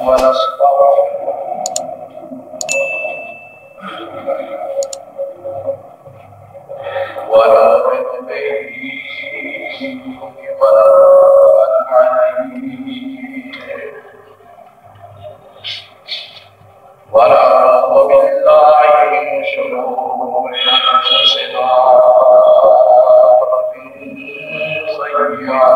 ونستغفره ونؤمن به ونتوكل عليه ونعوذ بالله من شرور أنفسنا ومن سيئات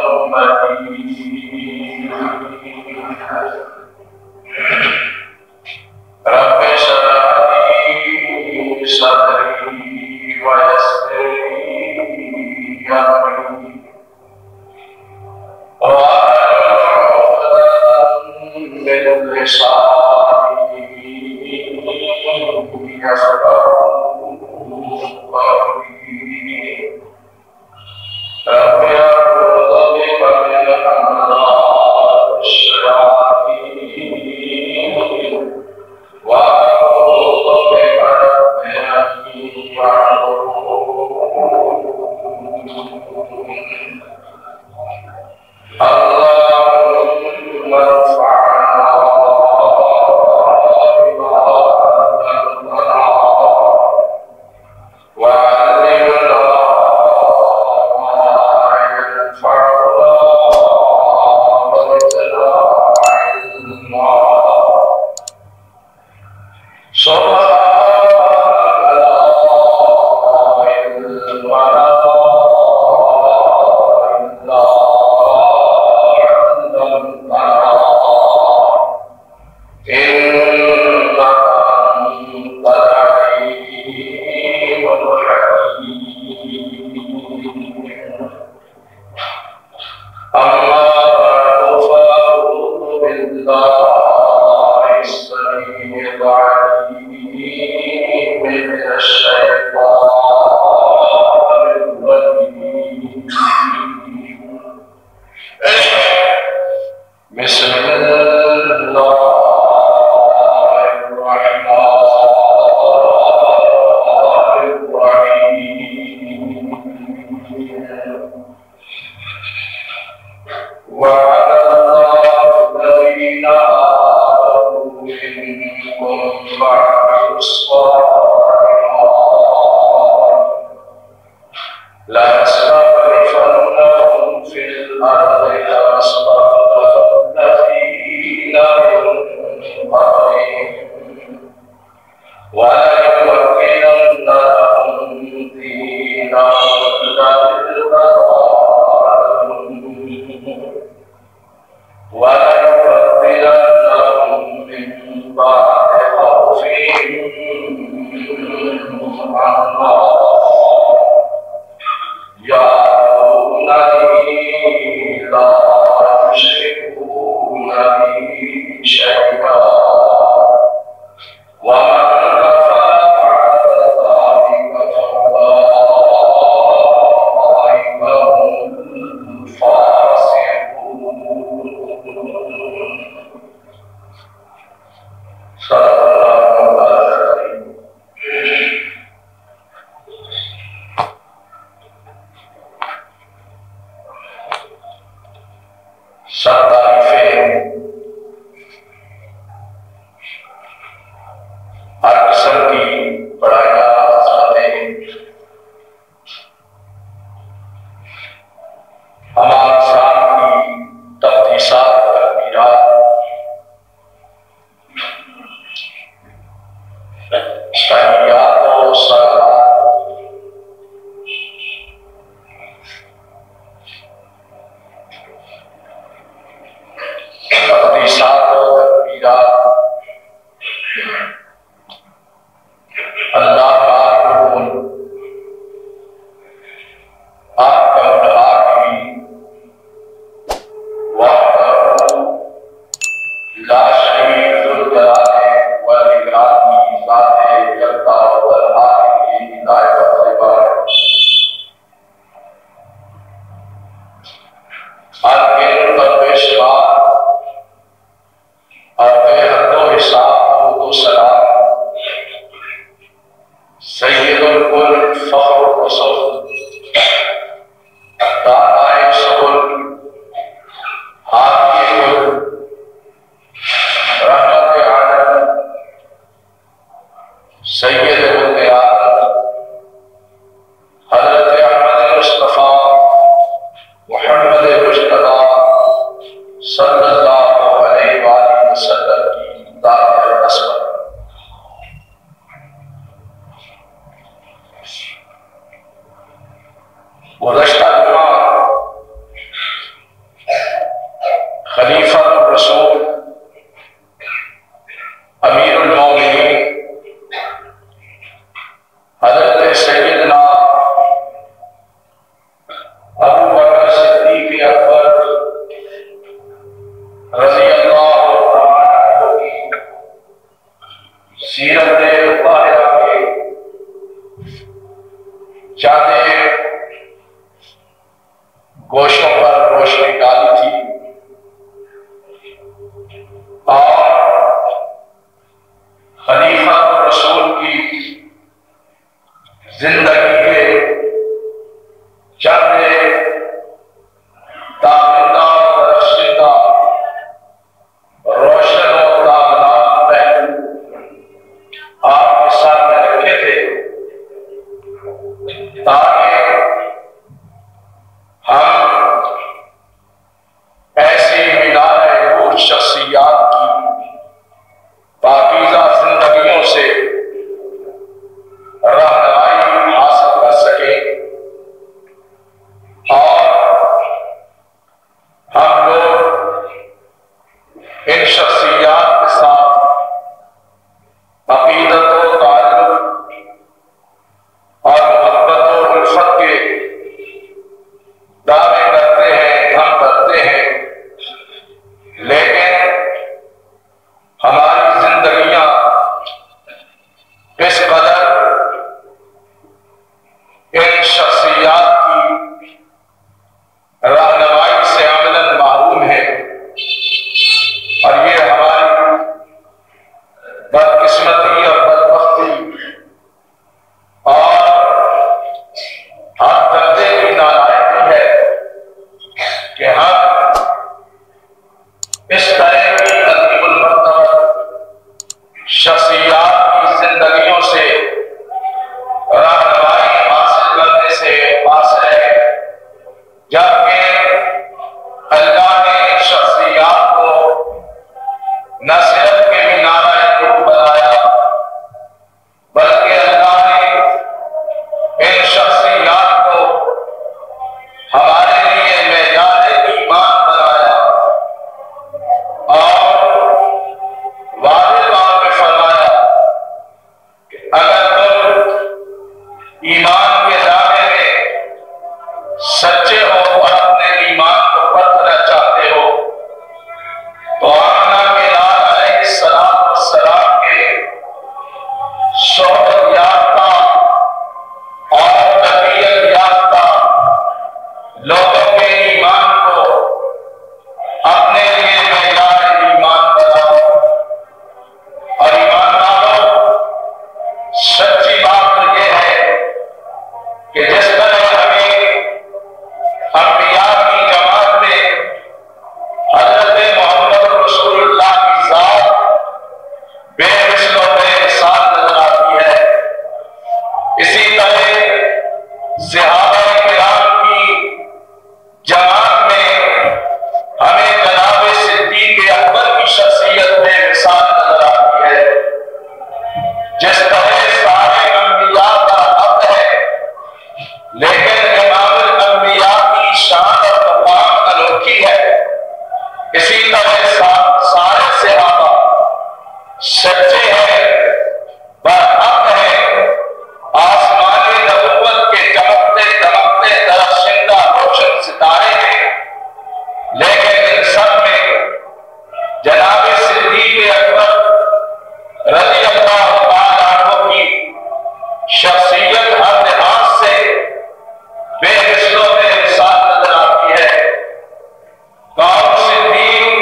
أعمالنا رب اشرح لي صدري ويسر لي أمري واحلل عقدة من لساني يفقهوا قولي رب أعوذ بك من همزات الشياطين وأعوذ بك رب أن يحضرون اللهم ارفعنا بما علمتنا وعلمنا ما ينفعنا وزدنا علما سبحان الله علم لنا إنك أنت العليم الحكيم أما بعد فأعوذ بالله السميع العليم من الشيطان الرجيم بسم الله الرحمن الرحيم وعلى الله الذين آمنوا منكم وعملوا الصالحات ليستخلفنهم في الأرض كما استخلف الذين من قبلهم وليمكنن لهم دينهم الذي وليبدلنهم من بعد خوفهم أمنا يعبدونني لا يشركون بي شيئا ومن كفر بعد ذلك فأولئك هم الفاسقون صدق الله العظيم ہر قسم کی بڑائیاں عظمتیں ہمارے شان کی تقدیسات تکبیرات تحیات و صلوات تقدیسات و تکبیرات اللہ پاک آپ کا بڑھا کی وحدہ لا شریک ذوالجلال والاکرام کی ذات جلوہ والحال کی ہدایت سے بار آپ کے پیشوار اور بے حد و حساب و سلام سید الکل فخر الرسول دانائے سبل حامی کل رحمت عالم سید ولد آدم حضرت احمد مصطفیٰ محمد مجتبیٰ روشنی ڈالی تھی، اور خلیفہ رسول کی زندگی کے چند تابندہ اور درخشندہ روشن و تابناک پہلو آپ کے سامنے رکھے تھے، تاکہ ہم ایسی مینار نور شخصیات کی پاکیزہ زندگیوں سے رہنمائی حاصل کر سکیں، اور ہم لوگ ان شخصیات کے ساتھ عقیدت و تعلق اور محبت و الفت کے دعوے کرتے ہیں، ہم کرتے ہیں، لیکن ہماری زندگیاں اس قدر ان شخصیات کی رہنمائی سے عملاً محروم ہے، اور یہ ہماری بدقسمتی اور بدبختی اور ہر درجے کی نالائقی ہے کہ ہم اس طرح کی عظیم المرتبہ شخصیات کی زندگیوں سے رہنمائی حاصل کرنے سے قاصر ہے، جبکہ اللہ نے ان شخصیات کو نہ صرف کے مینار نور بنایا، بلکہ اللہ نے ان شخصیات کو ہمارے لیے معیار ایمان بنایا، اور واضح طور پہ فرمایا کہ اگر تم ایمان کے دعوے میں سچے ہو اور اپنے ایمان کو پرکھنا چاہتے ہو تو آمنہ کے لال علیہ السلام کے صحبت یافتہ اور تربیت یافتہ لوگوں کے ایمان کو اپنے لیے معیار ایمان بناؤ، اور ایمان والو سچی بات تو یہ ہے کہ جس طرح ہمیں انبیاء کی جماعت میں حضرت محمد رسول اللہ کی ذات بے مثل و بے مثال نظر آتی ہے، اسی طرح صحابہ کرام کی جماعت میں ہمیں جناب صدیق اکبر کی شخصیت بے مثال نظر آتی ہے۔ جس طرح سارے انبیاء کا حق ہے، لیکن امام الانبیاء کی شان اور مقام انوکھی ہے، اسی طرح سارے صحابہ سچے ہیں، برحق ہیں، آسمانی نبوت کے چمکتے دمکتے درخشندہ روشن ستارے ہیں، لیکن ان سب میں جناب صدیق اکبر رضی اللہ تعالیٰ عنہ کی شخصیت ہر لحاظ سے بے مثل و بے مثال نظر آتی ہے۔ قوم صدیق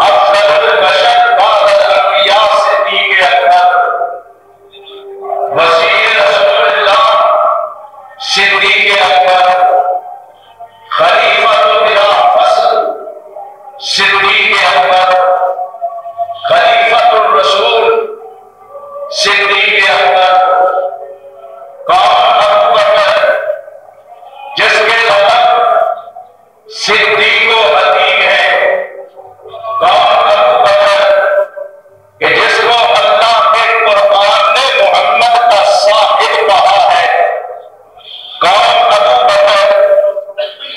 افضل البشر بعد الانبیاء صدیق اکبر، وزیر رسول اللہ صدیق اکبر، خلیفہ بلا فصل صدیق اکبر، خلیفہ الرسول صدیق اکبر، کون ابو بکر جس کے لقب صدیق و عتیق ہے، کون ابو بکر کہ جس کو اللہ کے قرآن نے محمد کا صاحب کہا ہے، کون ابو بکر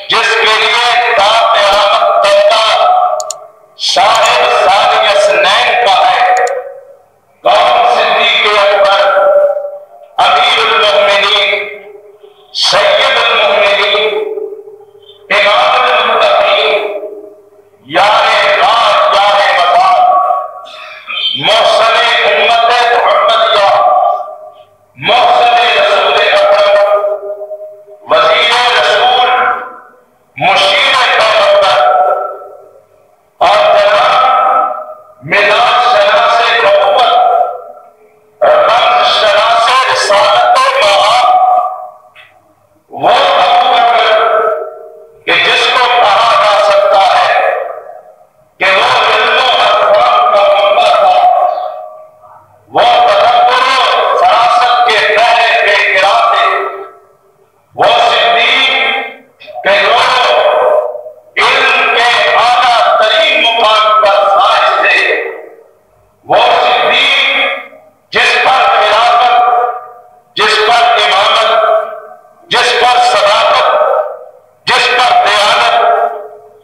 جس کے لیے تا قیامت تک کا صاحب ثانی اثنین کا ہے، کون صدیق اکبر امیر المؤمنین سید المؤمنین امام المتقین یار راہ یار مدار محسن امت محمدیہ محسن رسول اکرم وزیر رسول مشیر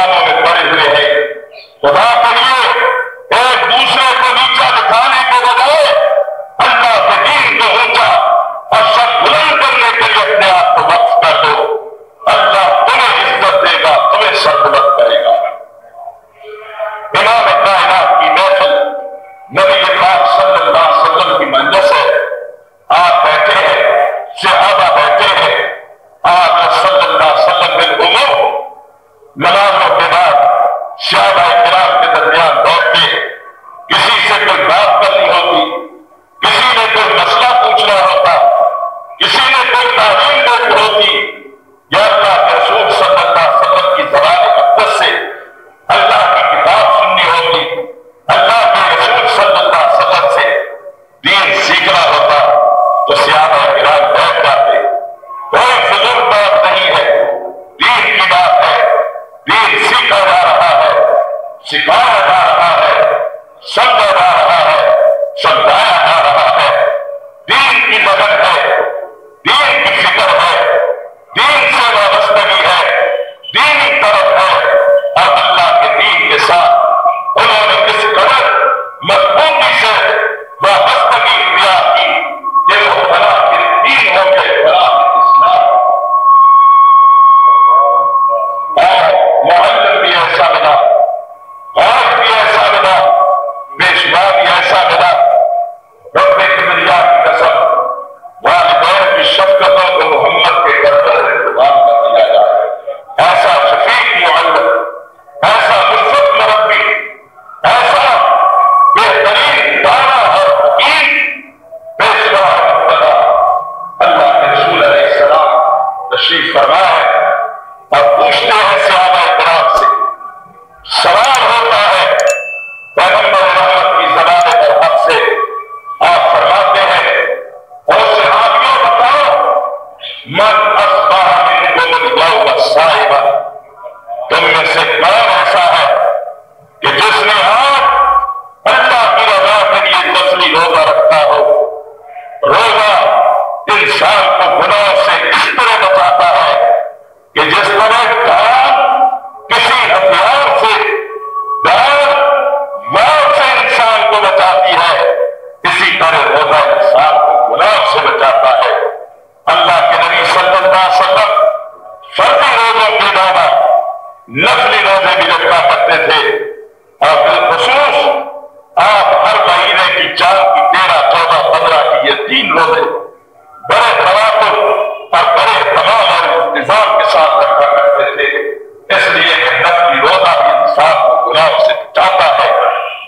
میدانوں میں پڑے ہوئے ہیں. خدا کے لیے ایک دوسرے کو نیچا دکھانے کے بجائے اللہ کے دین کو اونچا اور سب بلند کرنے کے لیے اپنے آپ کو وقف کر دو. اللہ تمہیں عزت دے گا, تمہیں سب بلند کرے گا. امام کائنات کی محفل نبی پاک صلی اللہ علیہ وسلم کی مجلس ہے. آپ بیٹھے ہیں, صحابہ بیٹھے ہیں. آپ صلی اللہ علیہ وسلم بالعموم نمازوں کے بعد صحابہ کرام کے درمیان بیٹھتے, کسی سے کوئی بات کرنی ہوتی, کسی نے کوئی مسئلہ پوچھنا ہوتا, کسی نے کوئی تعلیم دینی ہوتی, یا اللہ کے رسول صلی اللہ علیہ وسلم کی زبان مقدس سے اللہ کی کتاب سننی ہوتی, اللہ کے رسول صلی اللہ علیہ وسلم سے دین سیکھنا ہوتا, تو صحابہ کرام بیٹھ جاتے. کوئی فضول بات نہیں ہے, دین کی بات ہے. دین سیکھا جا رہا ہے, سکھایا جا رہا ہے, سمجھا جا رہا ہے, سمجھایا جا رہا ہے. دین کی مدد ہے, دین کی فکر ہے, دین سے وابستگی ہے, دینی طرف ہے. اور اللہ کے دین کے ساتھ انہوں نے کس قدر مضبوطی سے وابستگی اختیار کی کہ وہ بنا کے دین ہو گئے, بنا کے اسلام. اور معلم بھی ایسا ملا, اور بھی ایسا ملا, پیشوا بھی ایسا ملا. رب کبریا کی قسم, والدین کی شفقتوں کو محمد کے گھر پر انتظام کر دیا جائے. ایسا شفیق معلم, ایسا مصرف مربی, ایسا بہترین دانا اور حکیم پیشوا مقتدا اللہ کے رسول علیہ السلام تشریف فرما ہے. اور پوچھتے ہیں صحابہ کرام سے, سوال ہوتا ہے پیغمبر رحمت کی زبان برحق سے. آپ فرماتے ہیں, اور صحابیوں بتاؤ, من اصبح منکم اليوم صائما, تم میں سے کون ایسا ہے کہ جس نے آج اللہ کی رضا کے لیے نفلی روزہ رکھا ہو. روزہ انسان کو گناہ سے اس طرح بچاتا ہے کہ جس طرح کام کسی ہتھیار سے, موت سے انسان کو بچاتی ہے, اسی طرح روزہ انسان کو گناہ سے بچاتا ہے. اللہ کے نبی صلی اللہ علیہ وسلم فرضی روزوں کے علاوہ نفلی روزے بھی رکھا کرتے تھے. اور بالخصوص آپ ہر مہینے کی 4 کی 13 14 15 کی یہ 3 روزے بڑے تواتر اور بڑے تمام اور انتظام کے ساتھ رکھا کرتے تھے. اس لیے کہ نفلی روزہ بھی انسان کو گناہ سے بچاتا ہے.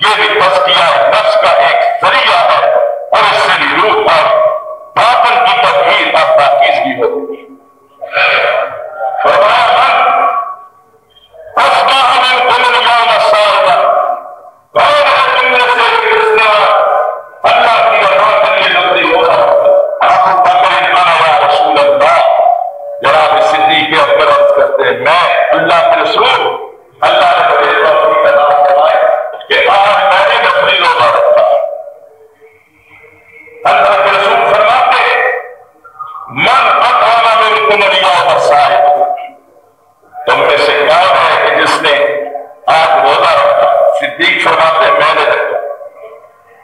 یہ بھی تزکیہ نفس کا ایک ذریعہ ہے, اور اس سے بھی روح اور باطن کی تطہیر اور پاکیزگی ہوتی ہے. فرمایا من اصبح منکم اليوم صائما, کون ہے تم میں سے جس نے اللہ کی رضا کے لیے نفلی روزہ رکھا. ابو بکر انا یا رسول اللہ, جناب صدیق اکبر عرض کرتے ہیں, میں اللہ کے رسول, اللہ نے مجھے توفیق عطا فرمائی کہ آج میں نے نفلی روزہ رکھا. اللہ کے رسول فرماتے ہیں, من اطعم منکم اليوم صائما, تم میں سے کون ہے کہ جس نے آج روزہ رکھا. صدیق فرماتے ہیں میں نے رکھا.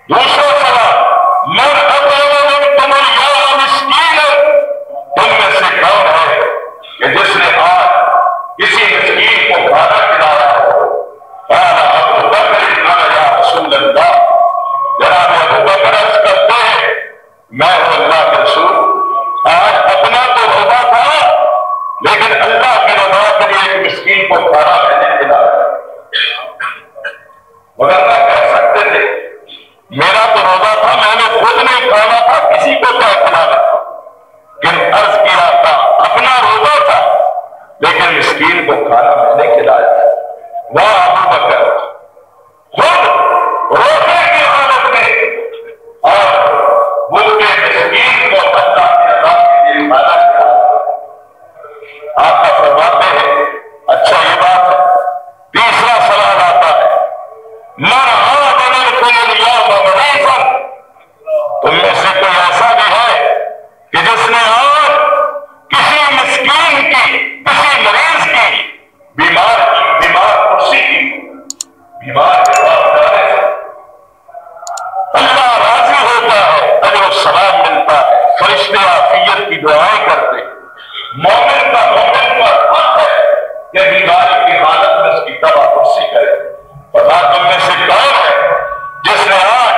دوسرا سوال, من اطعم منکم اليوم مسکینا, تم میں سے کون ہے کہ جس نے آج کسی مسکین کو کھانا کھلایا ہو. ابو بکر انا یا رسول اللہ, جناب ابو بکر عرض کرتے ہیں میں ہوں اللہ کے رسول, آج اپنا تو روزہ تھا لیکن اللہ کی رضا کے لیے ایک مسکین کو کھانا میں نے کھلایا. مگر نہ کہہ سکتے تھے میرا تو روزہ تھا, میں نے خود نہیں کھانا تھا, کسی کو کیا کھلانا تھا. لیکن عرض کیا تھا اپنا روزہ تھا لیکن مسکین کو کھانا میں نے کھلایا. وہ ابو بکر خود روزے کی حالت میں اور وہ مسکین کو اللہ کی رضا کے لیے کھانا کھلایا. آپ کا فرماتے ہیں اچھا یہ بات ہے. تیسرا سوال آتا ہے, من عاد منکم اليوم مریضا, تم میں سے کوئی ایسا بھی ہے کہ جس نے آج کسی مسکین کی, کسی مریض کی بیمار اور تم میں سے کون ہے جس نے آج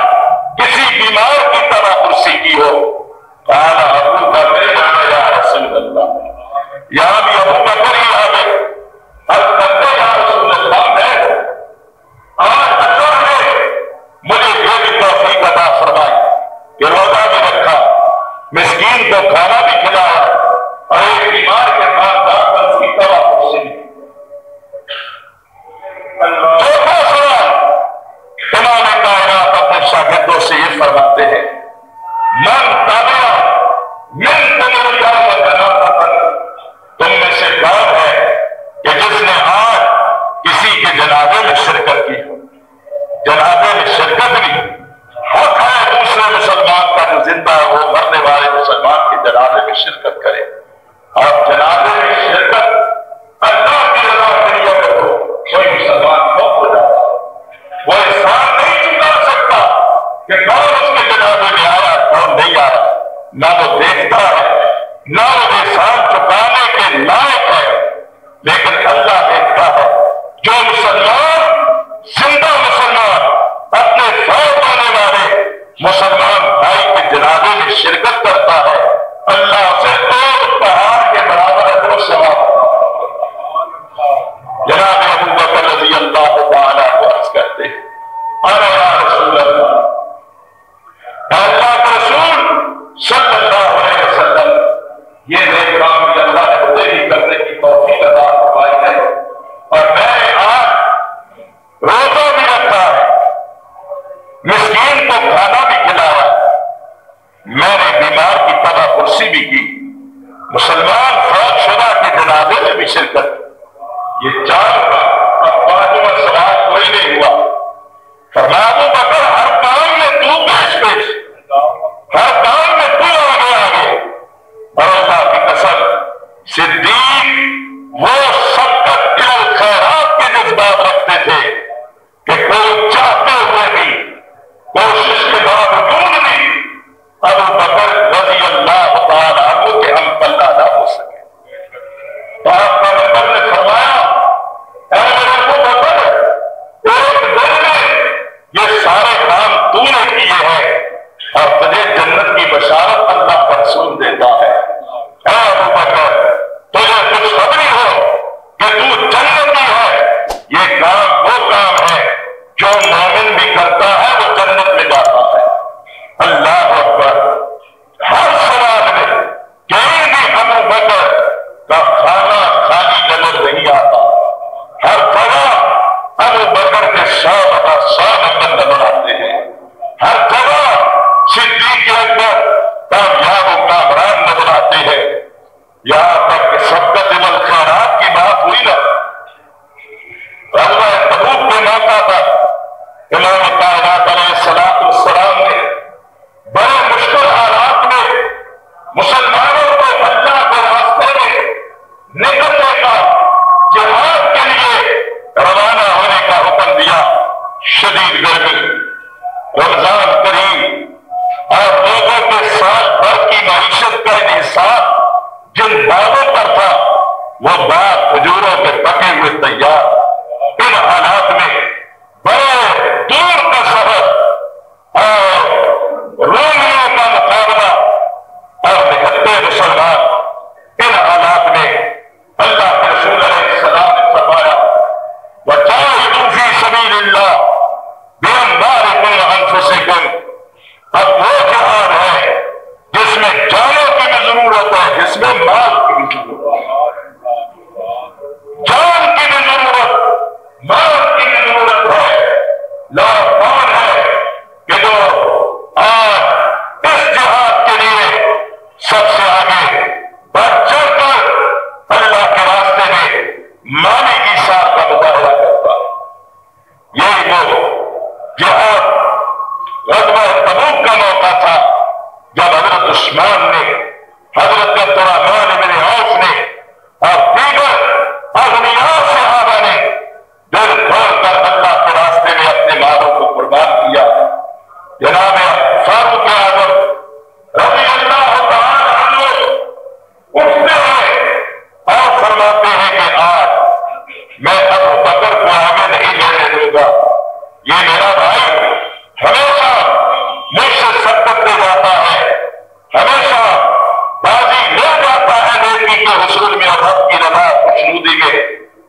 کسی بیمار کی طرح کرسی کی ہو؟ قال ابو بکر یا رسول اللہ، یہاں بھی ابو بکر ہی آ گئے، اب کرتے یا رسول اللہ میں آج اللہ نے مجھے یہ بھی توفیق عطا فرمائی کہ روزہ بھی رکھا، مسکین کو کھانا بھی کھلایا، اور ایک بیمار کے پاس جا کر اس کی طرح کرسی دی۔ چوتھا سوال، امام کائنات اپنے شاگردوں سے یہ فرماتے ہیں، من تابع منکم اليوم جنازۃ، تم میں سے کون ہے کہ جس نے آج کسی کے جنازے میں شرکت کی؟ جنازے میں شرکت بھی حق ہے دوسرے مسلمان کا جو زندہ ہو، مرنے والے مسلمان کے جنازے میں شرکت کرے، اور جنازے میں شرکت اللہ کی رضا کے لیے کرو، کوئی مسلمان خوف ہو جاتا ہے، وہ احسان نہیں چکا سکتا کہ کون اس کے جنازے میں آیا کون نہیں آیا، نہ وہ دیکھتا ہے نہ وہ احسان چکانے کے لائق ہے، لیکن اللہ دیکھتا ہے جو مسلمان زندہ مسلمان اپنے فوت ہونے والے مسلمان بھائی کے جنازے میں شرکت کرتا ہے، اللہ سے تو پہاڑ کے برابر اجر و ثواب۔ جناب ابو بکر رضی اللہ تعالیٰ کو عرض کرتے ہیں، انا یا رسول اللہ، اللہ کے رسول صلی اللہ علیہ وسلم، یہ نیک کام بھی اللہ نے مجھے بھی کرنے کی توفیق عطا فرمائی ہے، اور میں نے آج روزہ بھی رکھا ہے، مسکین کو کھانا بھی کھلایا، میں نے بیمار کی طرح کرسی بھی کی، مسلمان فوت شدہ کے جنازے میں بھی شرکت کی، یہ چار کا اب پانچواں سوال کوئی نہیں ہوا۔ فرمایا ابو بکر ہر کام میں تو پیش ہر کام میں تو آگے، اور اللہ کی قسم صدیق وہ سبقت الخیرات کے جذبات رکھتے تھے کہ کوئی چاہتے ہوئے بھی، کوشش کے باوجود بھی ابو بکر رضی اللہ تعالیٰ عنہ کے ہم پلہ نہ ہو سکے، تو آپ کا نبی نے فرمایا اے میرے ابو بکر، ایک دن میں یہ سارے کام تو نے کیے ہیں اور تجھے جنت کی بشارت اللہ کا رسول دیتا ہے، اے ابو بکر تجھے خوشخبری ہو کہ تو جنتی ہے، یہ کام وہ کام ہے جو مومن بھی کرتا ہے وہ جنت میں جاتا ہے۔ اللہ اکبر۔ ہر سوال میں کہیں بھی ابو بکر کا کھانا خالی نظر نہیں آتا، ہر جگہ ابو بکر کے 100 نمبر نظر آتے ہیں، ہر جگہ صدیق اکبر کامیاب و کامران نظر آتے ہیں، یہاں تک کہ سبقت الخیرات کی بات ہوئی نا، غزوہ تبوک کے موقع پر امام کائنات علیہ السلام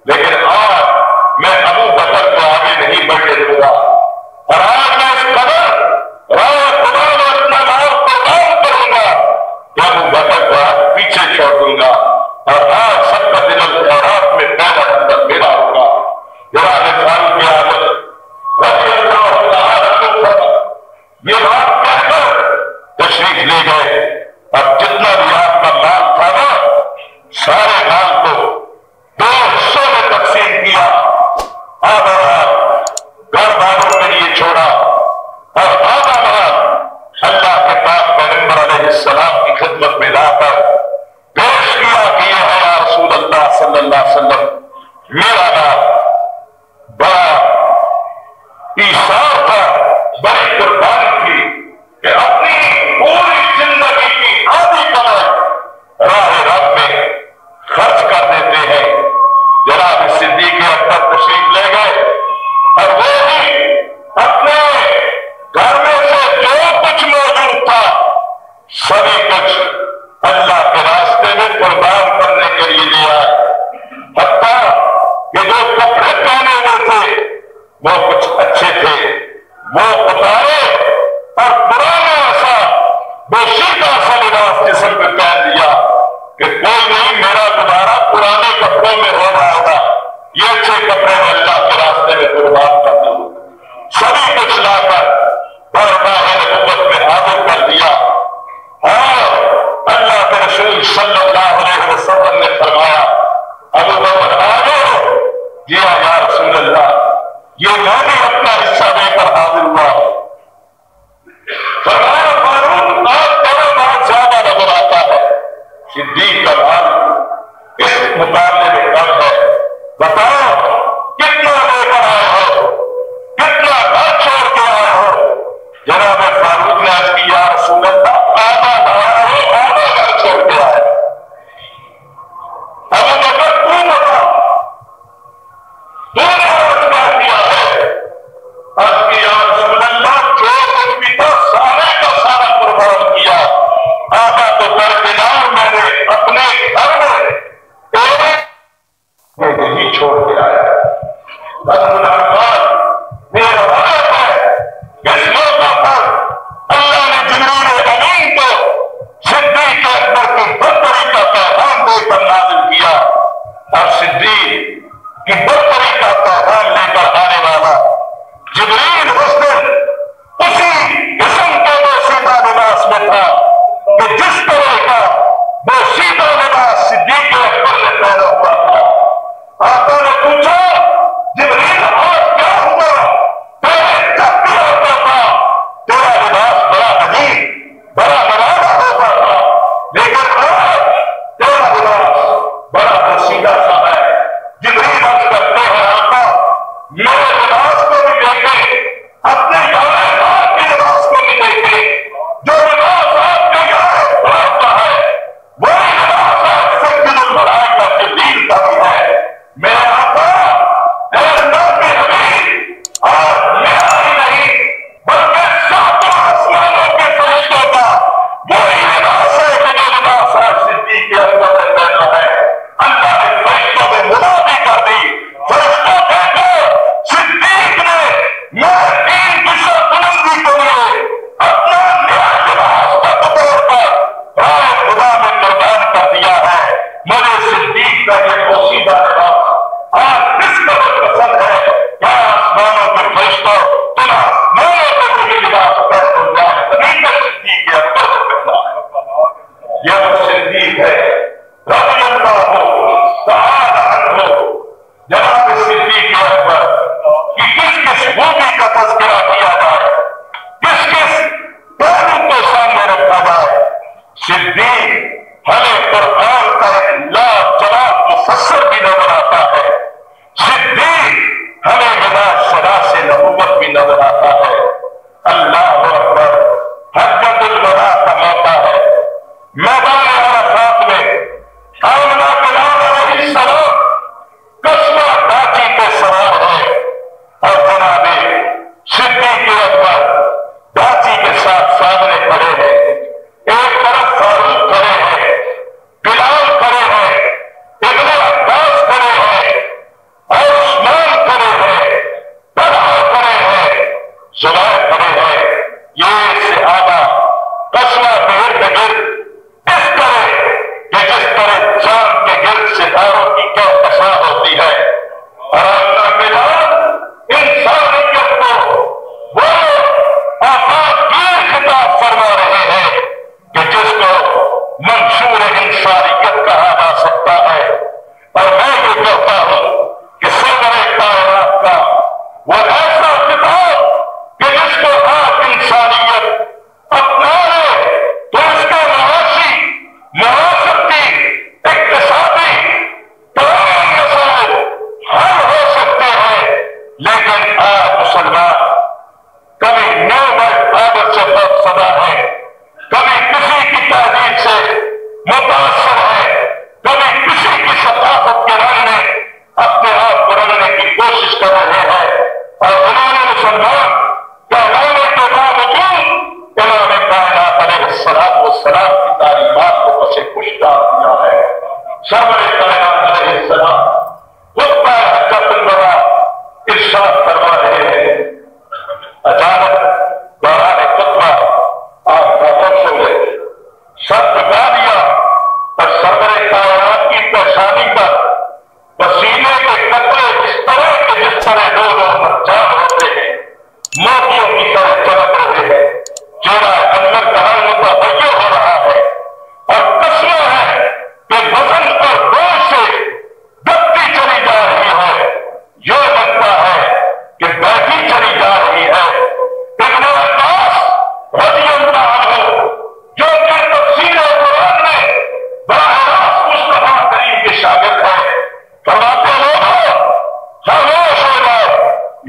لیکن آج میں ابو بکر کو آگے نہیں بڑھنے دوں گا، اور آج میں اس قدر رائے خدا میں اپنا نام قربان کروں گا کہ ابو بکر کو آج پیچھے چھوڑ دوں گا، اور آج سب کا دل الخیرات میں پہلا نمبر میرا ہوگا۔ جناب فاروق اعظم رضی اللہ تعالیٰ عنہ یہ بات کہہ کر تشریف لے گئے، اب جتنا بھی آپ کا مال تھا نا، سارے مال کو 2 حصوں میں تقسیم کیا، آدھا مال گھر والوں کے لیے چھوڑا اور آدھا مال اللہ کے پاک پیغمبر علیہ السلام کی خدمت میں لا کر پیش کیا کہ یہ ہے یا رسول اللہ صلی اللہ علیہ وسلم، میرا مال بڑا ایثار تھا، بڑی قربانی تھی کہ اپنی پوری زندگی کی آدھی کمائی راہ رب میں خرچ کر دیتے ہیں۔ جناب صدیق اکبر تشریف لے گئے اور وہ بھی اپنے گھر میں سے جو کچھ موجود تھا سبھی کچھ اللہ کے راستے میں قربان کرنے کے لیے لے آئے، حتیٰ کہ جو کپڑے پہنے ہوئے تھے وہ کچھ اچھے تھے، وہ اتارے اور پرانا سا بوشیدہ سا لباس جسم پہ پہن لیا کہ کوئی نہیں میرا دوبارہ پرانے کپڑوں میں ہو رہا ہوگا، یہ اچھے کپڑے میں اللہ کے راستے میں قربان کر دوں، سبھی کچھ لا کر بارگاہ نبوت میں حاضر کر دیا۔ اور اللہ کے رسول صلی اللہ علیہ وسلم نے فرمایا ابو بکر آ جاؤ، یا رسول اللہ یہ میں بھی اپنا حصہ دے کر حاضر ہوا۔ فرمایا فاروق آپ کا مال زیادہ نظر آتا ہے، صدیق کا مال اس مقابلے میں کم ہے، بتاؤ کتنا لے کر آئے ہو، کتنا گھر چھوڑ کے آئے ہو؟ جناب فاروق نے عرض کی یا رسول اللہ آدھا لایا ہو، آدھا گھر چھوڑ کے آئے۔ ابو بکر تو بتا، تو نے رتبہ کیا ہے؟ عرض کی یا رسول اللہ جو کچھ بھی تھا سارے کا سارا قربان کیا، آدھا تو درکنار میں نے اپنے گھر میں نہیں چھوڑ کے آیا۔ میرا وعدہ ہے اس موقع پر اللہ نے جبریل امین کو صدیق اکبر کی برتری کا پیغام دے کر نازل کیا، اور صدیق کی برتری کا پیغام لے کر آنے والا جبریل اس دن اسی قسم کا بوسیدہ لباس میں تھا کہ جس طرح کا بوسیدہ لباس صدیق اکبر نے پہنا ہوا تھا۔ آقا نے پوچھا جبریل آج کیا ہوا؟ پہلے جب بھی ہوتا تھا تیرا لباس بڑا عجیب بڑا نوازا ہوتا تھا، لیکن آج تیرا لباس بڑا بوسیدہ سا ہے۔ جبریل عرض کرتے سرور کائنات علیہ السلام خطبہ حجۃ الوداع ارشاد فرما رہے ہیں، اچانک دوران خطبہ آپ خاموش ہو گئے، سر جھکا دیا اور سرور کائنات کی پیشانی پر پسینے کے قطرے اس طرح کے جس طرح دو مرجان ہوتے ہیں موتیوں کی طرح چمک رہے ہیں، چہرہ انور کا رنگ متغیر ہو رہا ہے اور قسمیں ہے کہ وزن اور بوجھ سے دبتی چلی جا رہی ہے، یہ لگتا ہے کہ بیٹھی چلی جا رہی ہے۔ ابن عباس رضی اللہ عنہ جو کہ تفسیر قرآن میں براہ راست مصطفیٰ کریم کے شاگرد ہیں، فرماتے لوگوں خاموش ہو جاؤ،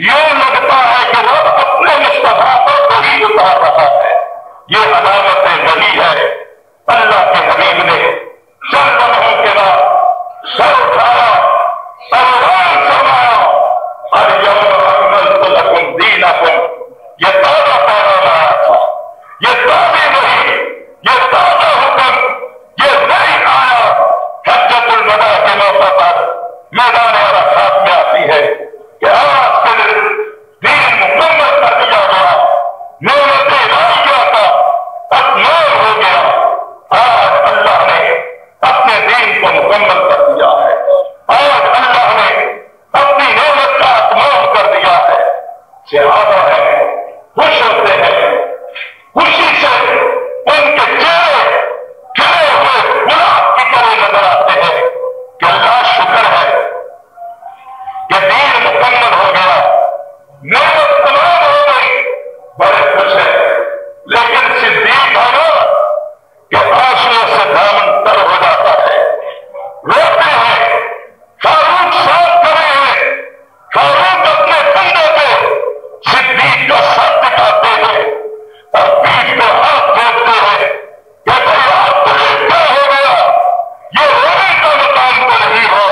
یوں لگتا ہے کہ رب اپنے مصطفیٰ پر وحی اتار رہا ہے، یہ علامت وحی ہے۔ اللہ کے حبیب نے چند لمحوں کے بعد سر اٹھایا، اعلان فرمایا، الیوم اکملت لکم دینکم، یہ تازہ پیغام آیا تھا، یہ تازی وحی، یہ تازہ حکم، یہ نئی آیا حجۃ الوداع کے موقع پر میدان عرفات میں آتی ہے کہ آج کے دن دین مکمل کر دیا گیا، نعمت الہیہ کا اتمام ہو گیا، آج اللہ نے اپنے دین کو مکمل کر دیا ہے، آج اللہ نے اپنی نعمت کا اتمام کر دیا ہے۔ صحابہ ہیں، خوش ہوتے ہیں، خوشی سے ان کے چہرے کھلے ہوئے گلاب کی طرح نظر آتے ہیں کہ اللہ شکر ہے کہ دین مکمل ہو گیا، نعمت تمام ہو گئی، بڑے خوش ہیں۔ لیکن صدیق ہے نا کہ آنسوؤں سے دامن تر ہو جاتا ہے، روتے ہیں، فاروق صاف کرے ہیں، فاروق اپنے کندھے پہ صدیق کا سر دکھاتے ہیں اور پیٹھ پہ ہاتھ پھیرتے ہیں کہ بھائی آپ تمہیں کیا ہو گیا، یہ رونے کا مقام تو نہیں ہے،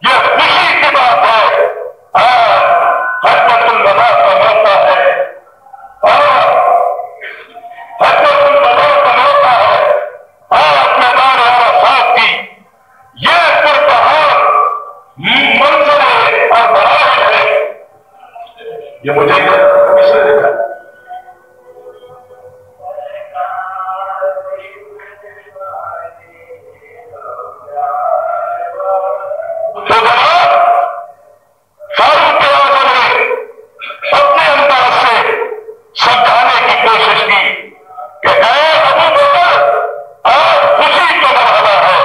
یہ خوشی کی بات ہے۔ آج حجۃ الوداع کا موقع ہے، اور حجۃ الوداع کا موقع ہے، آج میدان عرفات کی یہ پربہار منظر ہے اور مراحل ہے۔ یہ مجھے کس نے دیکھا؟ تو جناب فاروق اعظم نے اپنے انداز سے سمجھانے کی کوشش کی کہ اے ابو بکر، آج خوشی کا مرحلہ ہے،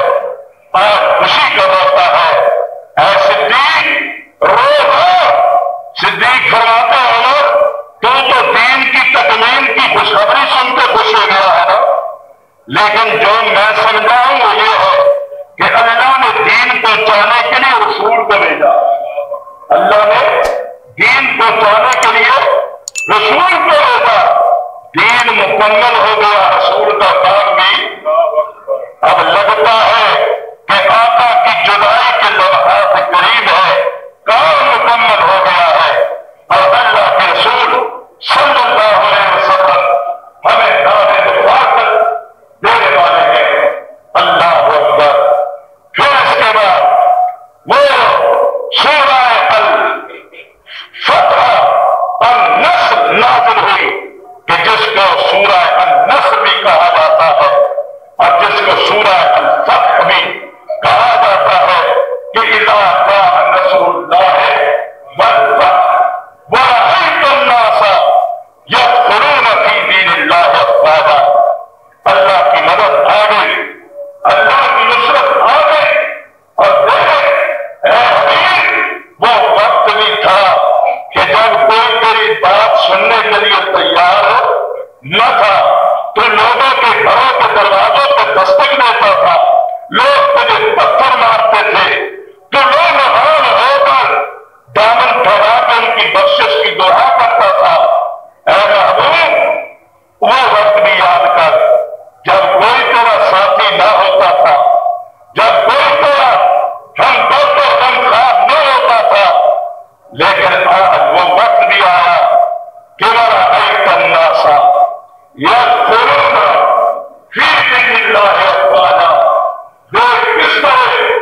آج خوشی کا موقع ہے، اے صدیق رو نہ۔ صدیق فرماتے ہیں نا، تو دین کی تکمیل کی خوشخبری سن کے خوش ہو گیا ہے نا، لیکن جو میں سمجھا ہوں وہ یہ ہے کہ اللہ نے دین پہنچانے کے لیے رسول کو بھیجا، اللہ نے دین پہنچانے کے لیے رسول کو بھیجا، دین مکمل ہو گیا، رسول کا کام بھی اب لگتا ہے کہ آقا کی جدائی کے لمحات قریب ہے، کام مکمل ہو گیا ہے، اور اللہ کے رسول صلی اللہ علیہ وسلم ہمیں دعوے رفاقت دینے والے ہیں۔ اللہ اکبر۔ پھر اس کے بعد وہ سورہ الفتح النصر نازل ہوئی کہ جس کو سورہ النصر بھی کہا جاتا ہے اور جس کو سورہ الفتح بھی کہا جاتا ہے کہ اذا جاء نصر اللہ والفتح ورأيت الناس يدخلون في دين الله افواجا، اللہ کی مدد آ گئی، اللہ کی نصرت آ گئی، اور دیکھیں اے حبیب، وہ وقت بھی تھا کہ جب کوئی تیری بات سننے کے لیے تیار نہ تھا تو لوگوں کے گھروں کے دروازوں پہ دستک دیتا تھا، لوگ تجھے پتھر مارتے تھے، تو لوگ حال ہو کر دامن پھیلا کر ان کی بخشش کی دعا کرتا تھا۔ اے محبوب، وہ وقت بھی یاد کر جب کوئی تیرا ساتھی نہ ہوتا تھا، جب کوئی تیرا ہم دوست و ہمخواب نہ ہوتا تھا، لیکن آج وہ وقت بھی آیا کہ ورأيت الناس يدخلون في دين الله افواجا، وہ کس طرح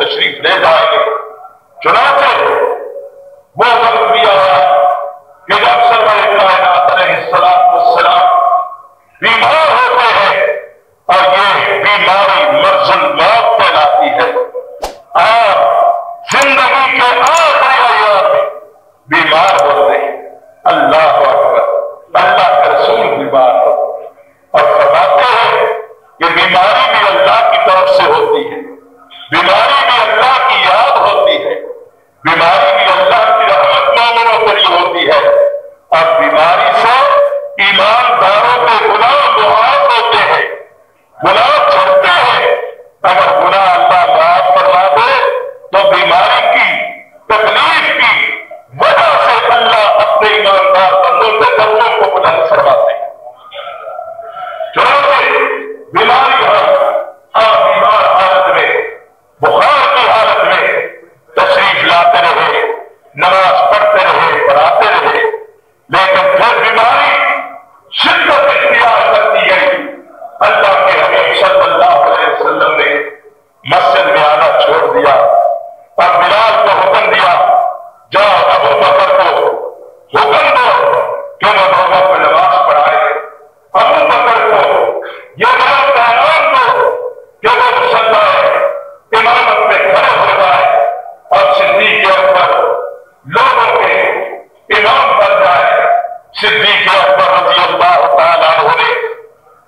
تشریف لے جائیں گے۔ چنانچہ وہ وقت بھی آیا کہ جب سرور کائنات علیہ السلام بیمار ہوتے ہیں اور یہ بیماری مرض الموت کہلاتی ہے۔ آپ زندگی کے آخری ایام میں بیمار ہوتے ہیں۔ اللہ اکبر، اللہ کے رسول بیمار ہو اور فرماتے ہیں کہ بیماری بھی اللہ کی طرف سے ہوتی ہے، بیماری بھی اللہ کی یاد ہوتی ہے، بیماری بھی اللہ کی رحمت مومنوں کے لیے ہوتی ہے، اور بیماری سے ایمانداروں کے گناہ معاف ہوتے ہیں، گناہ چھوڑتے ہیں۔ اگر گناہ اللہ معاف فرما دے تو بیماری کی تکلیف کی وجہ سے اللہ اپنے ایماندار بندوں کے درجوں کو بلند فرماتے ہیں۔ چنانچہ بیماری آپ بیمار حالت میں، بخار کی حالت میں تشریف لاتے رہے، نماز پڑھتے رہے، پڑھاتے رہے، لیکن پھر بیماری شدت اختیار کرتی گئی۔ اللہ کے حبیب صلی اللہ علیہ وسلم نے مسجد میں آنا چھوڑ دیا اور بلال کو حکم دیا، جاؤ ابو بکر کو حکم دو کہ وہ لوگوں کو نماز پڑھائے۔ ابو بکر کو یہ بات پیغام دو کہ وہ مسلح امامت میں کھڑے ہو جائے اور صدیق اکبر لوگوں کے امام بن جائے۔ صدیق اکبر رضی اللہ تعالیٰ عنہ نے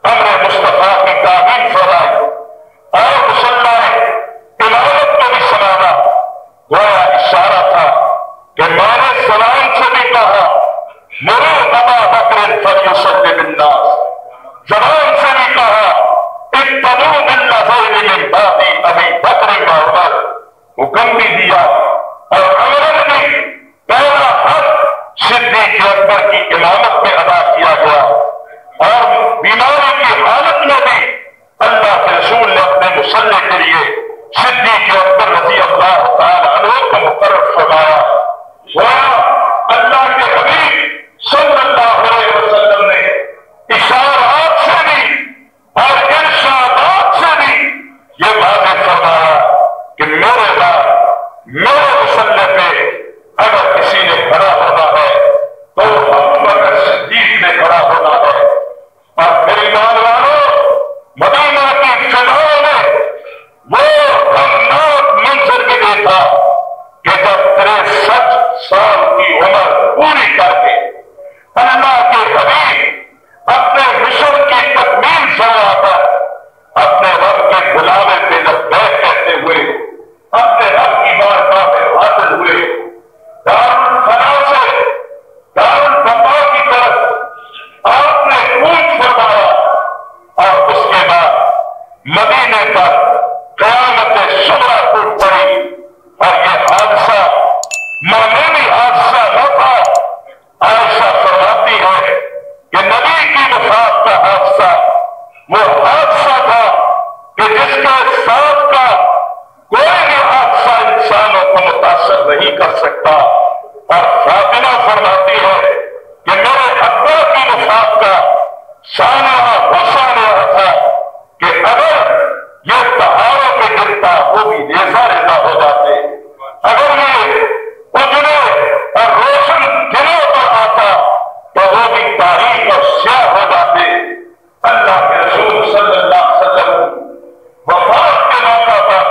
امر مصطفیٰ کی تعمیر فرمائی اور مسلح امامت کو بھی سنانا۔ گویا اشارہ تھا کہ میں نے سلام سے بھی کہا مرو ابا بکر فلیصلی بالناس، زبان سے بھی کہا اتبعوا بالنظیر من بعد ابی بکر و عمر، حکم بھی دیا اور عمر نے پہلا حق صدیق اکبر کی امامت میں ادا کیا گیا، اور بیماری کی حالت میں بھی اللہ کے رسول نے اپنے مصلح کے لیے صدیق اکبر رضی اللہ تعالیٰ عنہ کو مقرر فرمایا۔ اللہ کے حبیب صلی اللہ علیہ وسلم نے اشارات سے بھی اور ارشادات سے بھی یہ واضح فرمایا کہ میرے بعد میرے مصلح پہ اگر کسی نے کھڑا ہونا ہے تو ابو بکر صدیق نے کھڑا ہونا ہے۔ اور پھر ایمان والوں، مدینہ کی فضاؤں میں وہ غمناک منظر بھی دیکھا کہ جب 63 سال کی عمر پوری کر کے اللہ کے حبیب اپنے مشن کی تکمیل فرما کر اپنے رب کے بلاوے پہ لبیک کہتے ہوئے اپنے رب کی بارگاہ میں حاضر ہوئے، دارالفنا سے دارالبقا کی طرف آپ نے کوچ فرمایا، اور اس کے بعد مدینے پر قیامت صغری ٹوٹ پڑی۔ اور یہ حادثہ معمولی حادثہ نہ تھا۔ عائشہ فرماتی ہے کہ نبی کی وفات کا حادثہ وہ حادثہ تھا کہ جس کے ساتھ کا کوئی بھی حادثہ انسانوں کو متاثر نہیں کر سکتا۔ اور فاطمہ فرماتی ہے کہ میرے ابا کی وفات کا سانحہ غصہ رہا تھا کہ اگر یہ پہاڑوں پہ گرتا وہ بھی ریزہ ریزہ ہو جاتے، اگر یہ اجڑے اور روشن دنوں پر آتا تو وہ بھی تاریخ اور سیاہ ہو جاتے۔ اللہ کے رسول صلی اللہ علیہ وسلم وفات کے موقع پر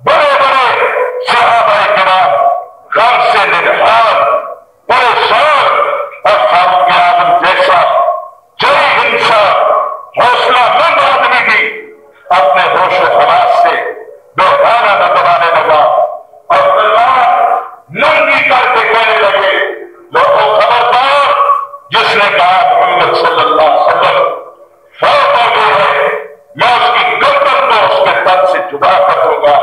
بڑے بڑے صحابہ کرام غم سے نڈھال، پریشان، اور فاروق اعظم جیسا جری انسان، حوصلہ مند آدمی بھی اپنے ہوش و حواس سے دوبارہ نہ دبانے لگا اور تلوار ننگی کر کے کہنے لگے، لوگوں خبردار، جس نے کہا محمد صلی اللہ علیہ وسلم فوت ہو گئے ہیں، میں اس کی گردن کو اس کے تن سے جدا کر دوں گا،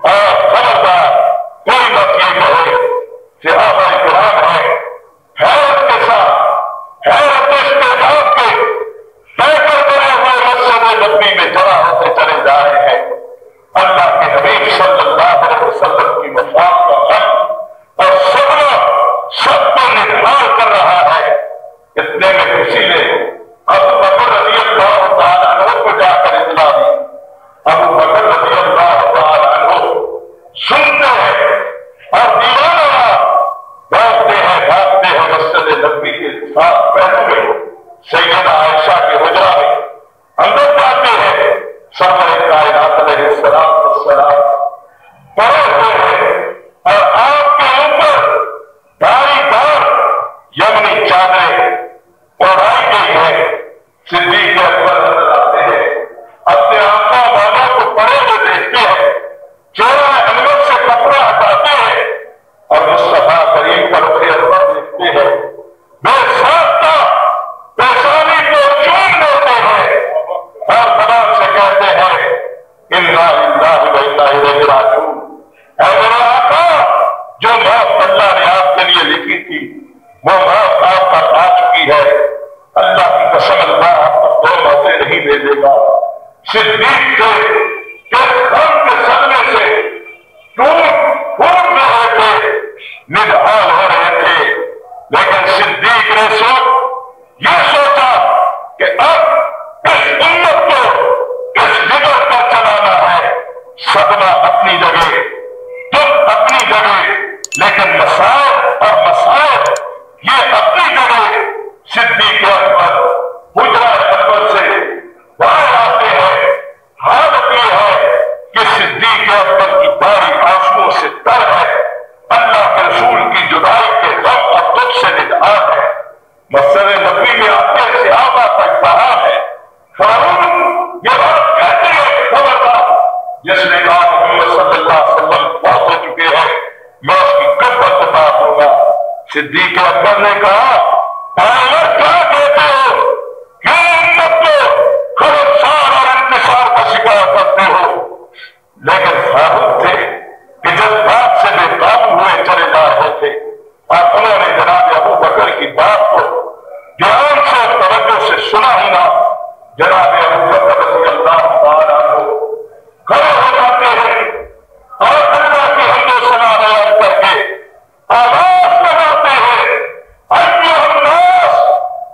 اور خبردار کوئی مت یہ کہے صحابہ کرام ہیں حیرت کے ساتھ، حیرت استعداد کے پیکر بنے ہوئے مسجد نبوی میں جمع ہوتے چلے جا رہے ہیں۔ اللہ کے حبیب صلی اللہ علیہ وسلم کی وفات کا غم اور صدمہ سب کو نڈھال کر رہا ہے۔ اتنے میں کسی نے ابو بکر رضی اللہ تعالیٰ عنہ کو جا کر اطلاع دی۔ ابو بکر رضی اللہ انا الیہ راجعون۔ اے میرے آقا، جو موت اللہ نے آپ کے لیے لکھی تھی وہ موت آپ پر آ چکی ہے۔ اللہ کی قسم، اللہ آپ کو 2 موتیں نہیں دے دے گا۔ صدیق تھے کہ غم کے صدمے سے ٹوٹ رہے تھے، نڈھال ہو رہے تھے، لیکن صدیق نے یہ سوچا کہ اب اس امت کو اس جگر پر چلانا ہے۔ صدمہ اپنی جگہ، دکھ اپنی جگہ، لیکن مسائل اور مسائل یہ اپنی جگہ۔ صدیق اکبر حجرہ اکبر سے باہر آتے ہیں، حالت یہ ہے کہ صدیق اکبر کی داڑھی آنسوؤں سے تر ہے، اللہ کے رسول کی جدائی کے غم اور دکھ سے نڈھال ہے۔ مسجد نبوی میں آتے صحابہ تک کہا ہے، فاروق یہ بات کہتے ہیں خبردار، جس نے کہا محمد صلی اللہ علیہ وسلم فوت ہو چکے ہیں، میں اس کی قبر کو بات ہوگا۔ صدیق اکبر نے کہا، کیا کہتے ہو، کیوں امت کو خبرسار اور انتصار کا شکار کرتے ہو؟ لیکن فاروق تھے کہ جب بات سے بے قابو ہوئے چلے جا رہے تھے، اور انہوں نے جناب ابو بکر کی بات کو دھیان سے اور توجہ سے سنا ہی نہ، جناب ابو بکر رضی اللہ تعالیٰ عنہ کھڑے ہو جاتے ہیں اور اللہ کی حمد و ثنا بیان کر کے آواز لگاتے ہیں، ایھا الناس،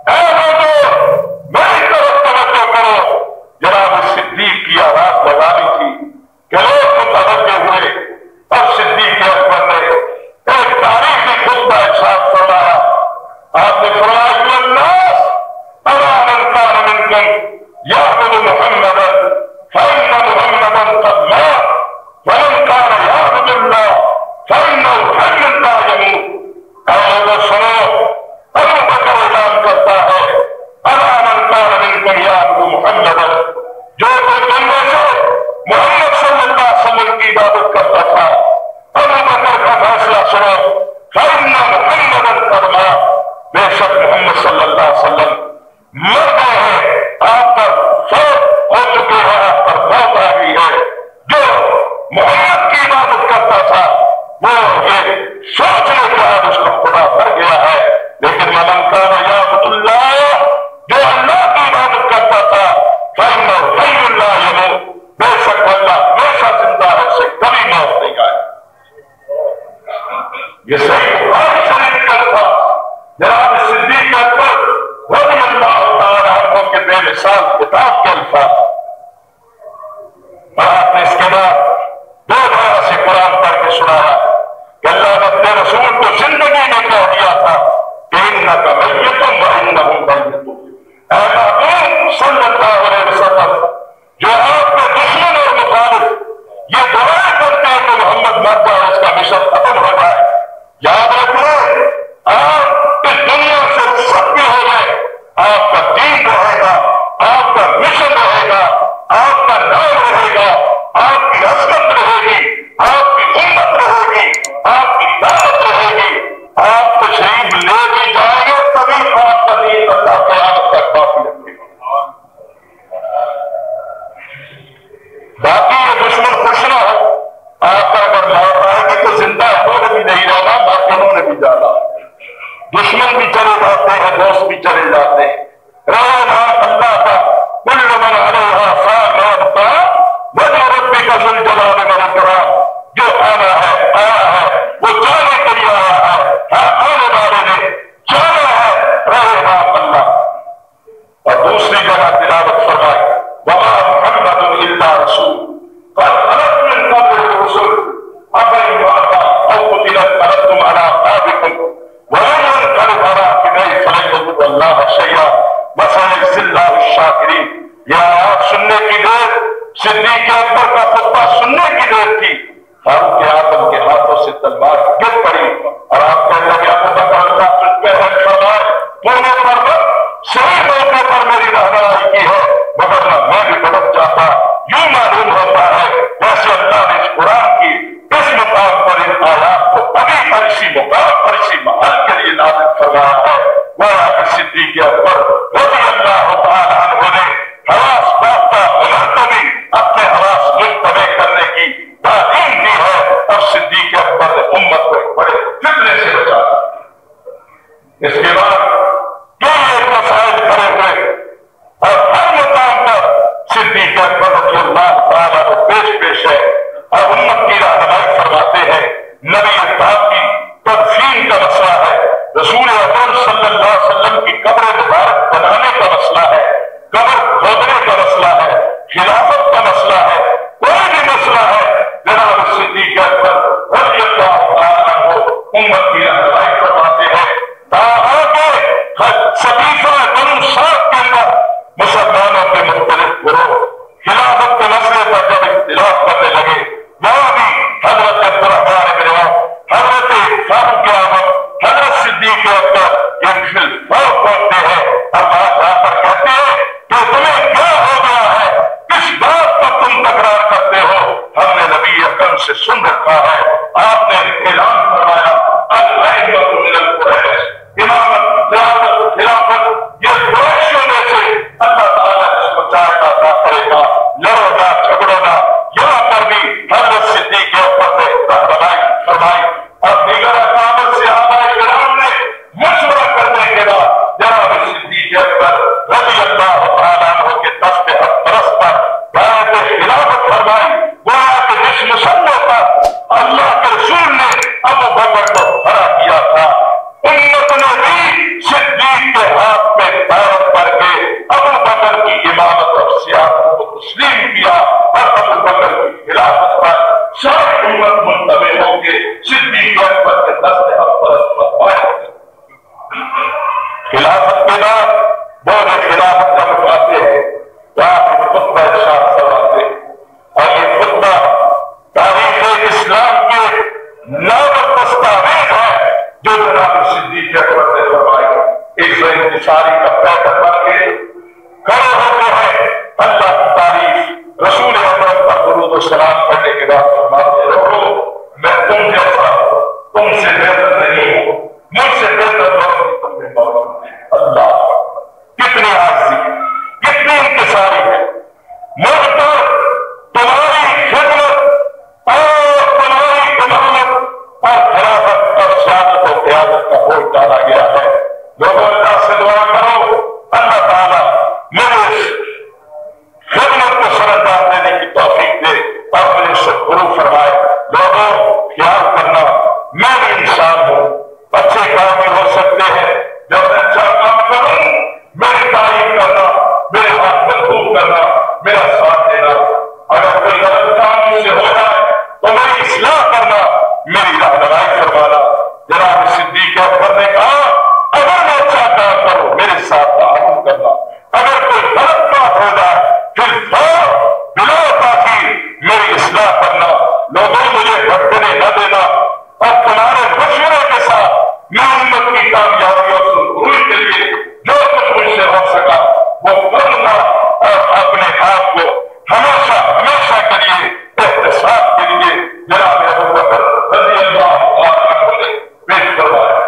اے لوگوں میری طرف توجہ کرو۔ جناب صدیق کی آواز لگانی تھی کہ لوگ متوجہ ہوئے، اور صدیق اکبر نے ایک تاریخی خطبہ ارشاد فرمایا۔ آپ نے فرمایا، ایھا الناس الا من کان منکم یعبد محمدا فإن محمدا قد مات ومن كان يعبد الله فإنه حي لا يموت۔ اے لوگوں سنو، ابو بکر اعلان کرتا ہے، الا من كان منکم یعبد محمدا، جو کوئی تم میں سے محمد صلی اللہ علیہ وسلم کی عبادت کرتا تھا، ابو بکر کا فیصلہ سنو، فإن محمدا قد مات، بے شک محمد صلی اللہ علیہ وسلم مر گئے ہیں، آپ پر فوت ہو چکے ہیں، آپ پر موت آ گئی ہے۔ جو محمد کی عبادت کرتا تھا وہ یہ سوچنے کے بعد اس کا خدا بھر گیا ہے، لیکن من کان یعبد اللہ، جو اللہ کی عبادت کرتا تھا، فإنہ حی لا یموت، بے شک اللہ ہمیشہ زندہ ہے، اسے کبھی موت نہیں آئے۔ یہ صحیح بخاری شریف کا تھا، جناب صدیق اکبر رضی اللہ تعالیٰ عنہ کے بے مثال کتاب کے الفاظ، اور آپ نے اس کے بعد 2 بار سے قرآن پڑھ کے سنایا کہ اللہ نے اپنے رسول کو زندگی میں کہہ دیا تھا کہ انک میت وانہم میتون۔ اے محبوب صلی اللہ علیہ وسلم، جو آپ کے دشمن اور مخالف یہ دعائیں کرتے ہیں کہ محمد مر جائے، اس کا مشن ختم ہو جائے، یاد رکھیں آپ اس دنیا سے رخصت بھی ہو گئے، آپ کا دین رہے گا، آپ کا مشن رہے گا، آپ کا نام رہے گا، آپ کی عظمت رہے گی، آپ کی امت رہے گی، آپ کی دعوت رہے گی، آپ تشریف لے بھی جائیں گے تبھی آپ کا دین اللہ قیامت تک باقی رکھے گا۔ باقی یہ دشمن خوش نہ ہو، آپ کا اگر موت آئے گی تو زندہ انہوں نے بھی نہیں رہنا، باقی انہوں نے بھی جانا، دشمن بھی چلے جاتے ہیں، دوست بھی چلے جاتے ہیں، رہنا اللہ کا کل من علیہا فان وابقا وجہ ربک ذو الجلال والاکرام، جو آنا ہے آیا ہے، وہ جانے کے لیے آیا ہے، آنے والے نے جانا ہے، رہے گا اللہ۔ اور دوسری جگہ تلاوت فرمائی، وما محمد الا رسول قد خلت من قبلہ الرسل افإن مات او قتل انقلبتم علی اعقابکم ومن ينقلب على عقبیہ فلن یضر اللہ شیئا وسيجزي الله الشاکرین۔ یہ آیات سننے کی دیر، صدیق اکبر کا خطبہ سننے کی دیر تھی، فاروق اعظم کے ہاتھوں سے تلوار گر پڑی، اور آپ کہنے لگے ابو بکر اللہ تجھ پہ رحم فرمائے، تو نے پر صحیح موقع پر میری رہنمائی کی ہے، ورنہ میں بھی بڑک جاتا۔ یوں معلوم ہوتا ہے جیسے اللہ نے اس قرآن کی اس مقام پر ان آیات کو ابھی پر اسی مقام پر اسی محل کے لیے نازل فرمایا ہے۔ گویا کہ صدیق اکبر رضی اللہ تعالیٰ عنہ نے حواس باختہ عمر کو بھی اپنے حواس مجتمع کرنے کی سے سن رکھا ہے. آپ نے اعلان فرمایا الائمۃ من القریش، امامت قیادت خلافت یہ قریشوں میں سے اللہ تعالیٰ جس کو چاہتا عطا کرے گا. لڑو نہ جھگڑو نہ. یہاں پر بھی حضرت صدیق اکبر نے رہنمائی فرمائی اور دیگر اکابر صحابہ کرام نے مشورہ کرنے کے بعد جناب صدیق اکبر رضی اللہ تعالیٰ عنہ کے دست اقدس پر بیعت خلافت فرمائی. گویا کہ جس مسئلے پر اللہ کے رسول نے ابو بکر کو کھڑا کیا تھا، امت نے بھی صدیق کے ہاتھ میں بیعت کر کے ابو بکر کی امامت اور سیاست کو تسلیم کیا اور ابو بکر کی خلافت پر ساری امت منتبہ ہو کے صدیق اکبر کے دست اقدس پر بیعت کی. خلافت کے بعد وہ خلافت کا مفاتے ہیں تو آپ خطبہ ارشاد فرماتے ہیں اور یہ خطبہ تاریخ اسلام کے نامور دستاویز ہے جو جناب صدیق اکبر نے فرمائی. اس انتصاری کا پیغام بن کے کھڑے ہوتے ہیں. اللہ کی تعریف رسول اکرم پر درود و سلام پڑھنے کے بعد فرماتے رہو میں تم جیسا تم سے بہتر نہیں ہوں، مجھ سے بہتر روشنی تم میں موجود ہے. اللہ کتنی عاجزی، کتنی انکساری ہے. مجھ پر تمہاری خدمت اور تمہاری امامت اور خلافت اور سیادت و قیادت کا بوجھ ڈالا گیا ہے. لوگوں اللہ سے دعا کرو اللہ تعالیٰ میرے خدمت کو سرانجام دینے کی توفیق دے اور مجھے اس سے غروب فرمائے. لوگوں خیال کرنا میں بھی انسان ہوں، اچھے کام بھی ہو سکتے ہیں. جب میں اچھا کام کروں میری تعریف کرنا، میرے ہاتھ منظور کرنا، میرا ساتھ دینا. اگر کوئی غلط کام مجھ سے ہو جائے تو میری اصلاح کرنا، میری رہنمائی فرمانا. جناب صدیق اکبر نے کہا اگر میں اچھا کام کروں میرے ساتھ تعاون کرنا، اگر کوئی غلط بات ہو جائے پھر بلا تاخیر میری اصلاح کرنا. لوگوں مجھے بھٹکنے نہ دینا اور تمہارے مشورے کے ساتھ میں امت کی کامیابی اور سرخروئی کے لیے جو کچھ مجھ سے ہو سکا وہ کروں گا اور اپنے آپ کو ہمیشہ ہمیشہ کے لیے احتساب کے لیے جناب ابو بکر رضی اللہ عنہ نے پیش کروایا.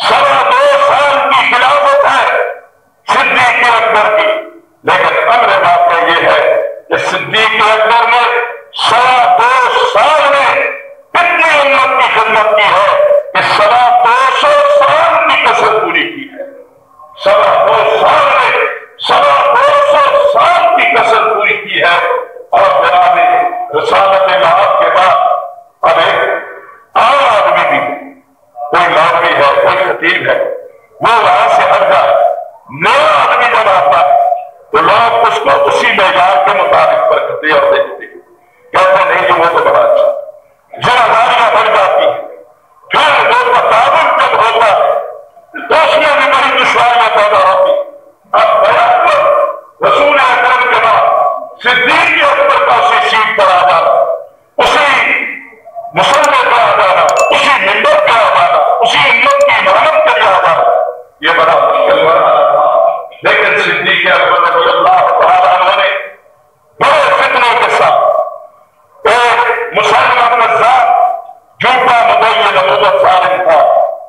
2.25 سال کی خلافت ہے صدیق اکبر کی، لیکن امر واقعہ یہ ہے کہ صدیق اکبر نے 2.25 سال میں اتنی امت کی خدمت کی ہے کہ 250 سال کی کسر پوری کی ہے. 2.25 سال میں 250 سال کی کسر پوری کی ہے. اور جناب رسالت مآب کے بعد اب ایک عام آدمی بھی کوئی مولوی ہے، کوئی خطیب ہے، وہ وہاں سے ہٹ جائے، نیا آدمی جب آتا ہے تو لوگ اس کو اسی معیار کے مطابق پرکھتے اور دیکھتے ہیں، کہتے نہیں کہ وہ تو بڑا اچھا. ذمہ داریاں بڑھ جاتی ہیں، پھر وہ تطابق جب ہوتا ہے تو اس میں بھی بڑی دشواریاں پیدا ہوتی. اب بیعت رسول اکرم کے بعد صدیق اکبر کا اسی سیٹ پر آ جانا، اسی مسلح پر آ جانا، اسی منبر پہ آ جانا، اسی امت کی امامت کے لیے آ جانا، یہ بڑا مشکل مرحلہ تھا. لیکن صدیق اکبر رضی اللہ تعالیٰ عنہ نے بڑے فتنے کے ساتھ ایک مسلمہ نزار جھوٹا مدعی نبوت ظالم تھا،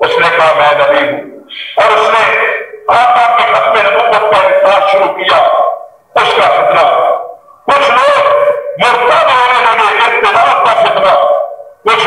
اس نے کہا میں نبی ہوں، اور اس نے آقا کی ختم نبوت کا انکار شروع کیا. اس کا فتنہ کچھ لوگ مرتد ہونے لگے، ارتداد کا فتنہ. کچھ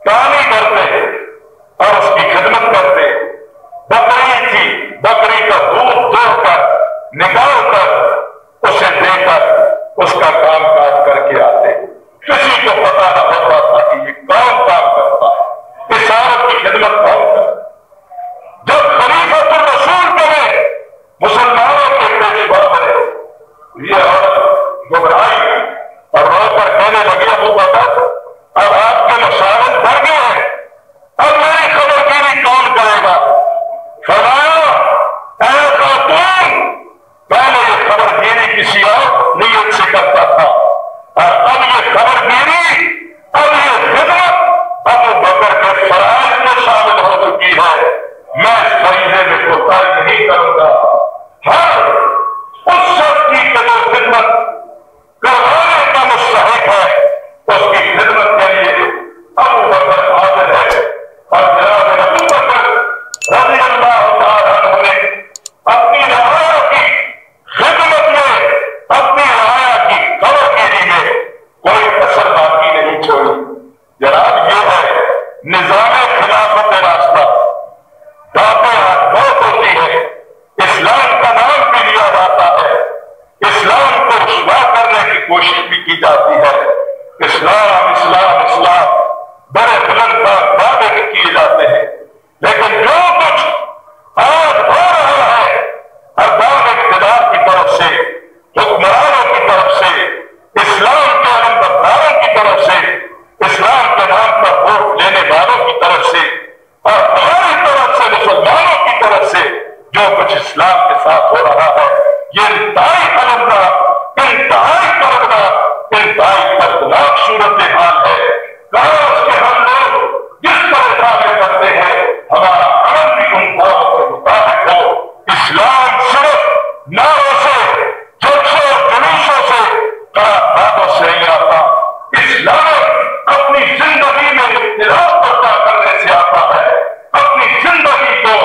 کہانی کرتے اور اس کی خدمت کرتے. بکری تھی، بکری کا دودھ دوہ کر نکال کر اسے دے کر اس کا کام کاج کر کے آتے. کسی کو پتا نہ ہوتا تھا کہ یہ کون کام کرتا ہے، اس عورت کی خدمت کون کرتا. جب خلیفۃ الرسول بنے، مسلمانوں کے پیشوا بنے، یہ عورت گھبرائی اور رو کر کہنے لگی ابو بکر اب آپ کے مشاورت بڑھ گئے ہیں، اب میری خبر گیری کون کرے گا؟ فرمایا اے خاتون، پہلے یہ خبر گیری کسی اور نیت سے کرتا تھا، اور اب یہ خبر گیری، اب یہ خدمت ابو بکر کے فرائض میں شامل ہو چکی ہے. میں اس فریضے میں کوتاہی نہیں کروں گا. ہر اس شخص کی جو خدمت کروانے کا مستحق ہے، اس کی خدمت کے لیے ابو بکر حاضر ہے. اور جناب ابو بکر رضی اللہ تعالیٰ عنہ نے اپنی رعایا کی خدمت میں، اپنی رعایا کی خبرگیری میں کوئی کسر باقی نہیں چھوڑی. جناب یہ ہے نظام خلافت راستہ. باتیں بہت ہوتی ہے، اسلام کا نام بھی لیا جاتا ہے، اسلام کو رسوا کرنے کی کوشش بھی کی جاتی ہے. اسلام اسلام اسلام بڑے بلند دعوے بھی کیے جاتے ہیں، لیکن جو کچھ آج ہو رہا ہے ارباب اقتدار کی طرف سے، حکمرانوں کی طرف سے، اسلام کے علمبرداروں کی طرف سے، اسلام کے نام پر ووٹ لینے والوں کی طرف سے، اور ہماری طرف سے مسلمانوں کی طرف سے جو کچھ اسلام کے ساتھ ہو رہا ہے، یہ انتہائی المناک، انتہائی دردناک، انتہائی دردناک صورتحال ہے. کاش کہ ہم لوگ جس طرح دعوے کرتے ہیں ہمارا عمل بھی ان دعووں کے مطابق ہو. اسلام صرف نعروں سے، جلسوں اور جلوسوں سے، باتوں سے نہیں آتا. اسلام اپنی زندگی میں اختلاف برپا کرنے سے آتا ہے، اپنی زندگی کو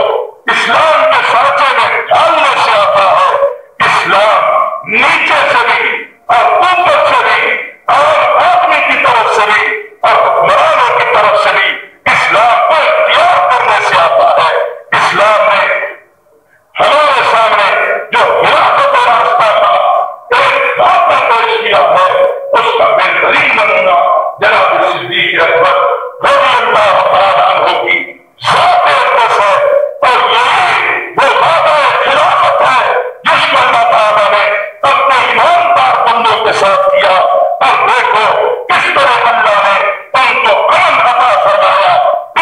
اسلام کے سانچے میں ڈالنے سے آتا ہے. اسلام نیچے سے بھی اور اوپر سے بھی، اور آدمی کی طرف سے بھی اور حکمرانوں کی طرف سے بھی اسلام کو اختیار کرنے سے آتا ہے. اسلام نے ہمارے سامنے جو خلافت راستہ تھا ایک راستہ پیش کیا ہے، اس کا بہترین نمونہ جناب صدیق اکبر رضی اللہ تعالیٰ عنہ کی ذات اقدس ہے. اور یہی وہ وعدہ خلافت ہے جس کو اللہ تعالیٰ نے اپنے ایماندار بندوں کے ساتھ کیا. اور دیکھو کس طرح اللہ نے ان کو امن عطا فرمایا،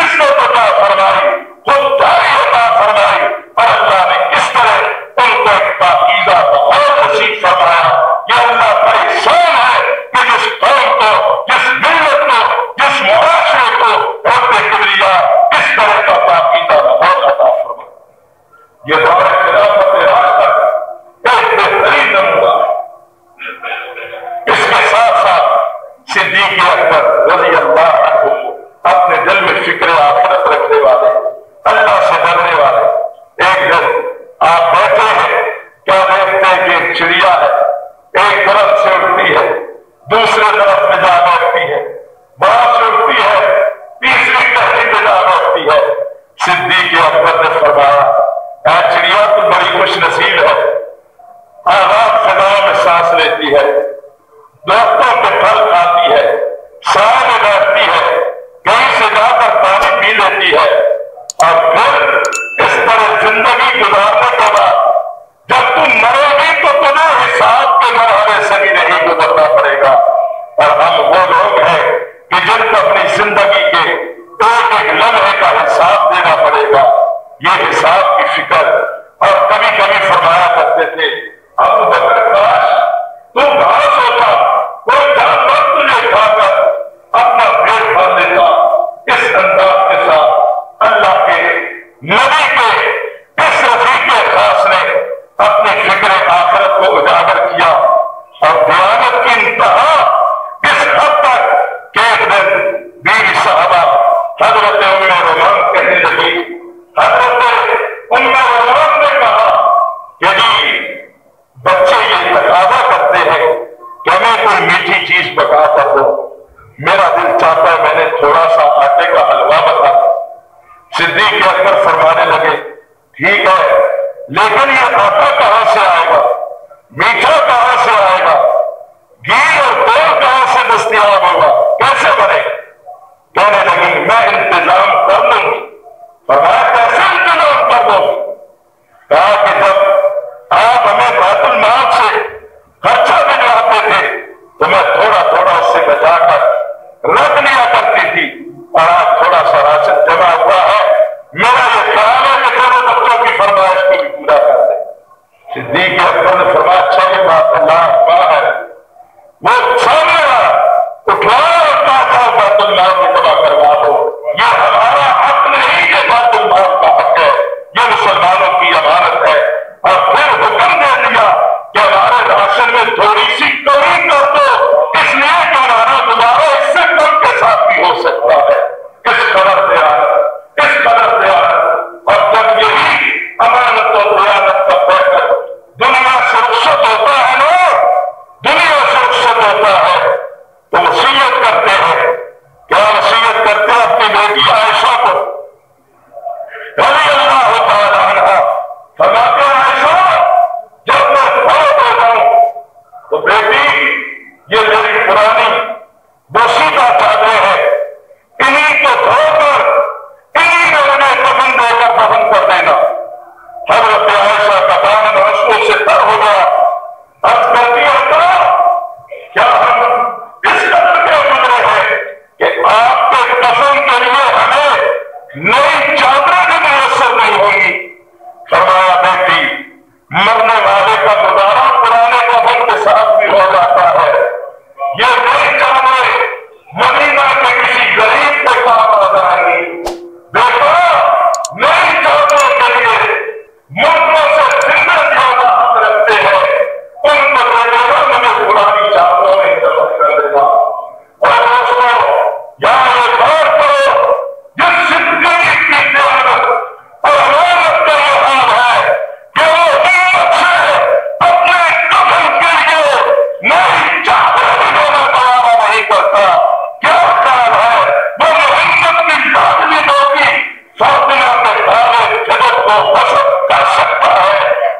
عزت عطا فرمائی، خودداری عطا فرمائی، اور اللہ نے کس طرح ان کو ایک پاکیزہ ماحول نصیب فرمایا. یہ اللہ کا احسان ہے کہ جس قوم کو، جس ملت کو، جس معاشرے کو رب کبریا اس طرح کا پاکیزہ ماحول عطا فرمایا. یہ دور خلافت راستہ ایک بہترین نمونہ ہے. اس کے ساتھ ساتھ صدیق اکبر رضی اللہ عنہ اپنے دل میں فکر آخرت رکھنے والے، اللہ سے ڈرنے والے. ایک دن آپ بیٹھے ہیں، کیا دیکھتے ہیں کہ ایک چڑیا ہے، ایک طرف سے اڑتی ہے، دوسرے طرف میں جا بیٹھتی ہے، وہاں سے اڑتی ہے، تیسری ٹہنی پہ جا بیٹھتی ہے. صدیق اکبر نے فرمایا اے چڑیا تو بڑی خوش نصیب ہے، آزاد فضاؤں میں سانس لیتی ہے، درختوں کے پھل کھاتی ہے، سائے میں بیٹھتی ہے، کہیں سے جا کر پانی پی لیتی ہے، اور پھر اس طرح زندگی گزارنے کے بعد جب تم مرے گی تو تمہیں حساب کے مرحلے سے بھی نہیں گزرنا پڑے گا. اور ہم وہ لوگ ہیں کہ جن کو اپنی زندگی کے ایک ایک لمحے کا حساب دینا پڑے گا. یہ حساب کی فکر. اور کبھی کبھی فرمایا کرتے تھے ابو بکر کاش تم گھاس ہوتا، کوئی جانور تجھے کھا کر اپنا پیٹ بھر لیتا. اس انداز کے ساتھ اللہ کے نبی کے اس رفیق خاص نے اپنی فکر آخرت کو اجاگر کیا. اور دیانت کی انتہا اس حد تک کہ ایک دن بیوی صحابہ حضرت ام رومان کہنے لگی، حضرت ام رومان نے کہا کہ جی بچے یہ تقاضا کرتے ہیں کہ ہمیں کوئی میٹھی چیز پکا کر دو. میرا دل چاہتا ہے میں نے تھوڑا سا آٹے کا حلوہ بتا۔ صدیق اکبر فرمانے لگے ٹھیک ہے، لیکن یہ آٹا کہاں سے آئے گا، میٹھا کہاں سے آئے گا، گھی اور تیل کہاں سے دستیاب ہوگا، کیسے بنے؟ کہنے لگی میں انتظام کر لوں گی۔ فرمایا کیسے انتظام کر لوں گی؟ کہا کہ جب آپ ہمیں بیت المال سے خرچہ دلواتے تھے تو میں تھوڑا تھوڑا اس سے بچا کر رکھ لیا کرتی تھی، اور آپ تھوڑا سا راشن جمع ہوا ہے، میرا یہ خیال ہے کہ دونوں بچوں کی فرمائش کو بھی پورا کر دیں۔ صدیق اکبر نے فرمایا اچھا یہ بات اللہ ہے۔ وہ سامنے اٹھایا اور کہا بیت المال کو جمع کروا دو، یہ ہمارا حق نہیں، یہ بیت المال کا حق ہے، یہ مسلمانوں کی امانت ہے۔ اور پھر حکم دے دیا کہ ہمارے راشن میں تھوڑی سی کمی کر دو، اس لیے کہ ہمارا گزارا اس سے کم کے ساتھ بھی ہو سکتا ہے۔ اس قدر دیانت، اس قدر دیانت، اور جب یہی امانت و دیانت کا پیکر دنیا سے رخصت ہوتا ہے نا، دنیا سے رخصت ہوتا ہے تو وصیت کرتے ہیں۔ کیا وصیت کرتے ہیں؟ اپنی بیٹی عائشہ کو رضی اللہ تعالی عنہا فرماتے ہیں عائشہ جب میں فوت ہو جاؤں تو بیٹی یہ میری پرانی بوسیدہ چادریں ہیں، انہیں کو دھو کر انہیں میں انہیں کفن دے کر دفن کر دینا۔ حضرت عائشہ کا دامن آنسوؤں سے تر ہو گیا، عرض کرتی ہے کیا ہم اس قدر کے گزرے ہیں کہ آپ کے کفن کے لیے ہمیں نئی چادریں بھی میسر نہیں ہوں گی؟ فرمایا بیٹی مرنے والے کا گزارا پرانے کفن کے ساتھ بھی ہو جاتا ہے، یہ نئی چادریں مدینہ کے کسی غریب کے کام آ جائیں گی۔ بیٹا نئی چادروں کے لیے ملکوں سے زندہ زیادہ حق رکھتے ہیں، ان کو دے دینا، مجھے پرانی چادروں میں دفن کر دینا۔ اور دوستوں یہاں یہ غور کرو، جس صدیق کی دیانت اور امانت کا یہ حال ہے کہ وہ امت سے اپنے کفن کے لیے نئی چادر بھی دینا گوارا نہیں کرتا۔ کیا خیال ہے وہ محمد کی لاڈلی بیٹی فاطمہ کے بھائی جگت کو پسند کر سکتا ہے؟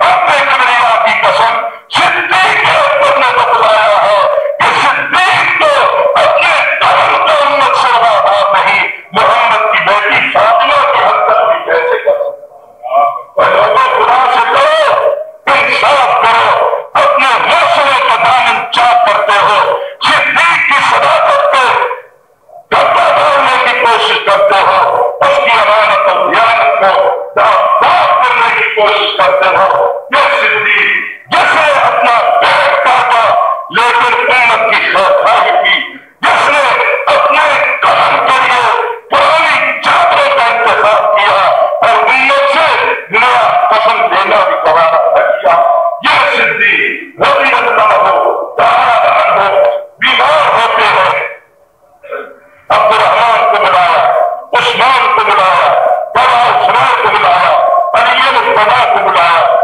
اپنے کبریا کی قسم صدیق اکبر نے بتلایا ہے کہ صدیق تو اپنے قلم کو امت سے وفادار نہیں، محمد کی بیٹی فاطمہ کی حد تک بھی کیسے کر سکتا؟ اور لوگوں خدا سے کرو، انصاف کرو، اپنے حوصلے کا دامن چاک کرتے ہو، صدیق کی صداقت کو ڈھکا ڈالنے کی کوشش کرتے ہو، اس کی امانت اور دیانت کو داغ کرنے کی کوشش کرتے ہو۔ یہ صدیق جس نے اپنا پیٹ کاٹا لیکن امت کی خواہی کی، جس نے اپنے قلم کے لیے پرانی چادروں کا انتخاب کیا اور امت سے نیا قسم دینا بھی گوارا نہ کیا، یہ صدیق رضی اللہ تعالی عنہ بیمار ہوتے ہیں، عبد الرحمان کو بلایا، عثمان کو بلایا، بڑا عثمان کو بلایا، علی المرتضیٰ کو بلایا،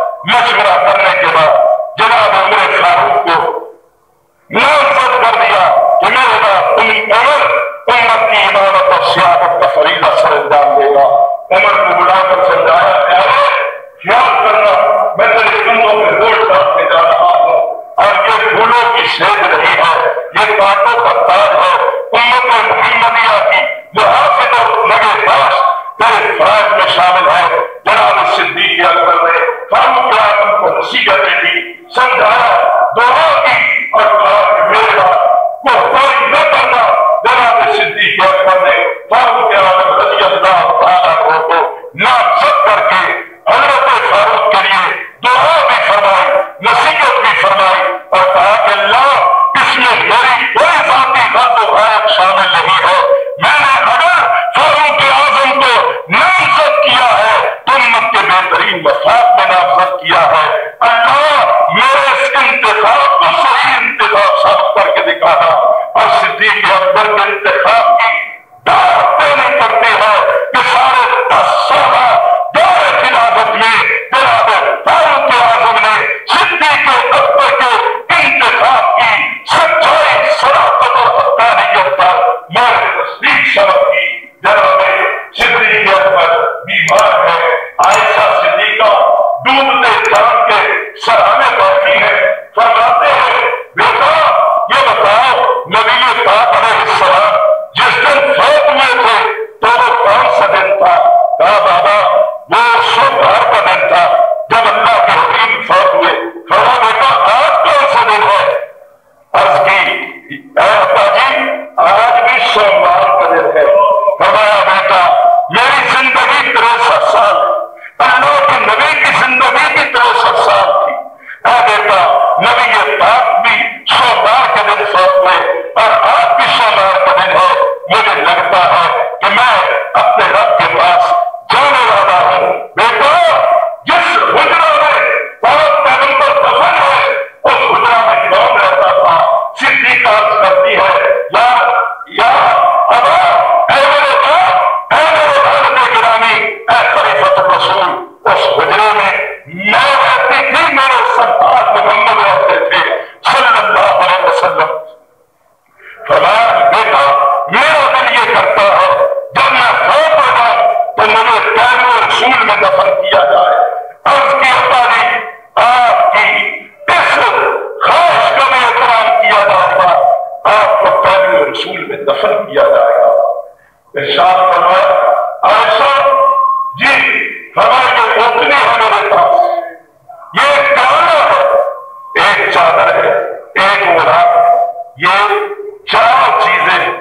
کہ میں اپنے رب کے پاس جانے والا ہوں۔ بیٹا جس حجرہ میں پاک پیغمبر دفن ہے اس حجرہ میں کون رہتا تھا؟ صدیقہ عرض کرتی ہے یا ابا، اے میرے باپ، اے میرے والد گرامی، اے خلیفۃ الرسول، اس حجرے میں میں رہتی تھی، میرے سرکار محمد رہتے تھے صلی اللہ علیہ وسلم۔ فرمایا بیٹا میرا دل یہ کرتا ہے جب میں فوت ہو جاؤں تو مجھے پہلے رسول میں دفن کیا جائے۔ عرض کی اباری آپ کی اس خواہش کا میں احترام کیا جائے گا، آپ کو پہلے رسول میں دفن کیا جائے گا۔ ارشاد فرمایا عائشہ جی فرمایا یہ اوتنی ہے میرے پاس، یہ ایک کانا ہے، ایک چادر ہے، ایک اوڑھا، یہ چار چیزیں ہیں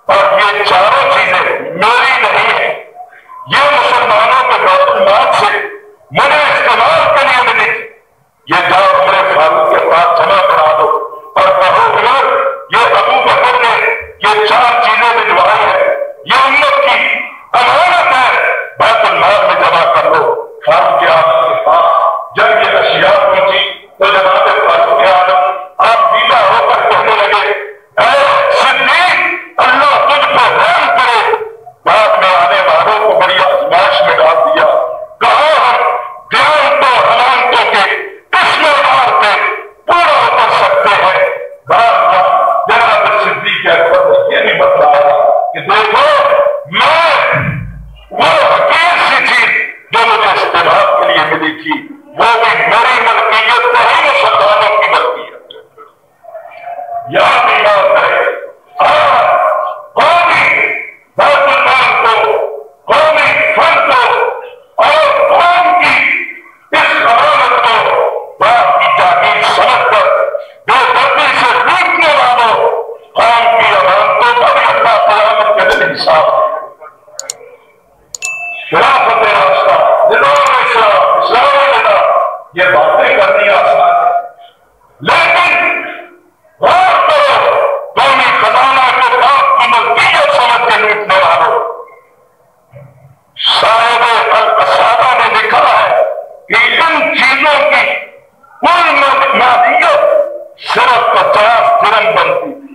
اور یہ چاروں چیزیں میری نہیں ہیں، یہ مسلمانوں کے بیت المال سے مجھے استعمال کے لیے ملی تھی، یہ جاؤ عمر فاروق کے پاس جمع کرا دو اور کہو عمر یہ ابو بکر نے یہ چار چیزیں بھجوائی ہے، یہ امت کی امانت ہے، بیت المال میں جمع کر لو۔ فاروق اعظم کے پاس جب یہ اشیاء پہنچی تو جناب فاروق اعظم آپ دیدہ ہو کر کہنے لگے اے صدیق اللہ تجھ کو رحم کرے۔ بعد میں آنے والوں کو بڑی آزمائش میں ڈال دیا، کہا ہم دیانتوں حمانتوں کے اس معیار پہ پورا اتر سکتے ہیں۔ بعد جناب صدیق اکبر نے یہ نہیں بتایا کہ دیکھو میں وہ حقیر سی چیز جو مجھے استعمال کے لیے ملی تھی وہ بھی میری ملکیت نہیں، مسلمانوں کی ملکیت یاد بھی بات ہے۔ قومی بیت المال کو، قومی فن کو اور قوم کی اس امانت کو باپ کی جاگیر سمجھ کر بے دردی سے لوٹنے والوں قوم کی امانتوں کا بھی اللہ قیامت کے دن حساب ہے۔ خلافت راستہ، نظام اسلام، اسلام نظام، یہ باتیں کرنی آسان ہے لیکن غور کرو قومی خزانہ کو باپ کی ملکیت سمجھ کے لوٹنے والوں۔ صاحب القصادہ نے لکھا ہے کہ ان چیزوں کی کل مالیت صرف 50 درہم بنتی تھی،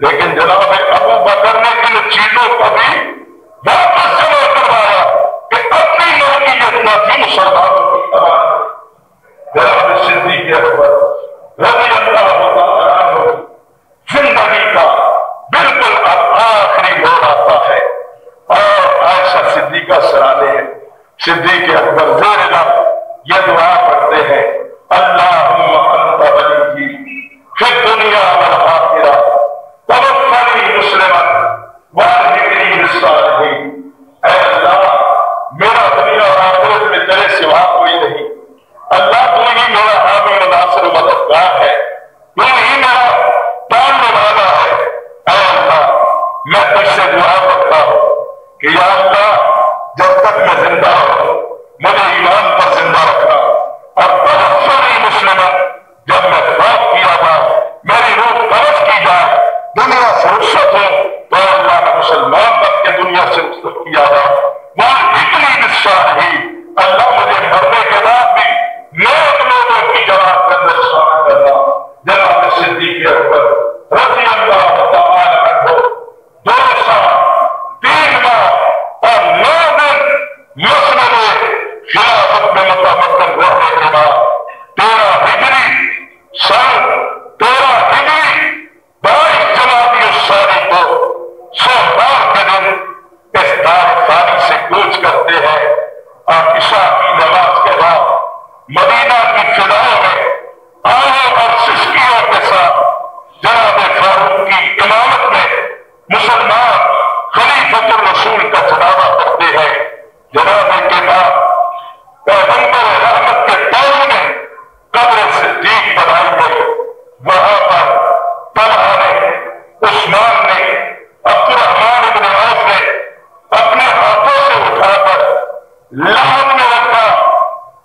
لیکن جناب ابو بکر نے ان چیزوں کو بھی واپس جمع کروایا کہ اپنی ملکیت نہ تھی، مسلمانوں کی امانت۔ جناب صدیق اکبر رضی اللہ تعالیٰ عنہ زندگی کا بالکل اب آخری موڑ آتا ہے اور عائشہ صدیقہ سرانے ہیں۔ صدیق اکبر زیر لب یہ دعا پڑھتے ہیں اللہم انت ولی فی الدنیا والآخرہ توفنی مسلما والحقنی بالصالحین۔ اے اللہ میرا دنیا اور آخرت میں تیرے سوا کوئی نہیں، اللہ تو ہی میرا حامی و ناصر و مددگار ہے، تو ہی میرا پالنے والا ہے۔ اے اللہ میں تجھ سے دعا کرتا ہوں کہ یا اللہ جب تک میں زندہ ہوں مجھے ایمان پر زندہ رکھنا، اور توفنی مسلما جب میں فوت کیا جاؤں میری روح قبض کی جائے، دنیا سے رخصت ہو تو اللہ نے مسلمان بن کے دنیا سے رخصت کیا جائے۔ والحقنی بالصالحین، اللہ مجھے مرنے کے بعد بھی نیک لوگوں کی جماعت کے اندر شامل کرنا۔ جناب صدیق اکبر رضی اللہ تعالیٰ عنہ 2 سال 3 ماہ اور 9 دن مسند خلافت میں متمکن رہنے کے بعد 13 ہجری سن 22 جمادی الثانی کو سوموار کے دن اس دار ثانی سے کوچ کرتے ہیں اور عشاء کی نماز کے بعد مدینہ کی فضاؤں میں آہوں اور سسکیوں کے ساتھ جناب فاروق کی امامت میں مسلمان خلیفۃ الرسول کا جنازہ پڑھتے ہیں۔ جنازے کے بعد پیغمبر رحمت کے پاؤں میں قبر صدیق بنائی گئی، وہاں پر طلحہ نے، عثمان نے، عبد الرحمن بن عوف نے اپنے ہاتھوں سے اٹھا کر لحد میں رکھا،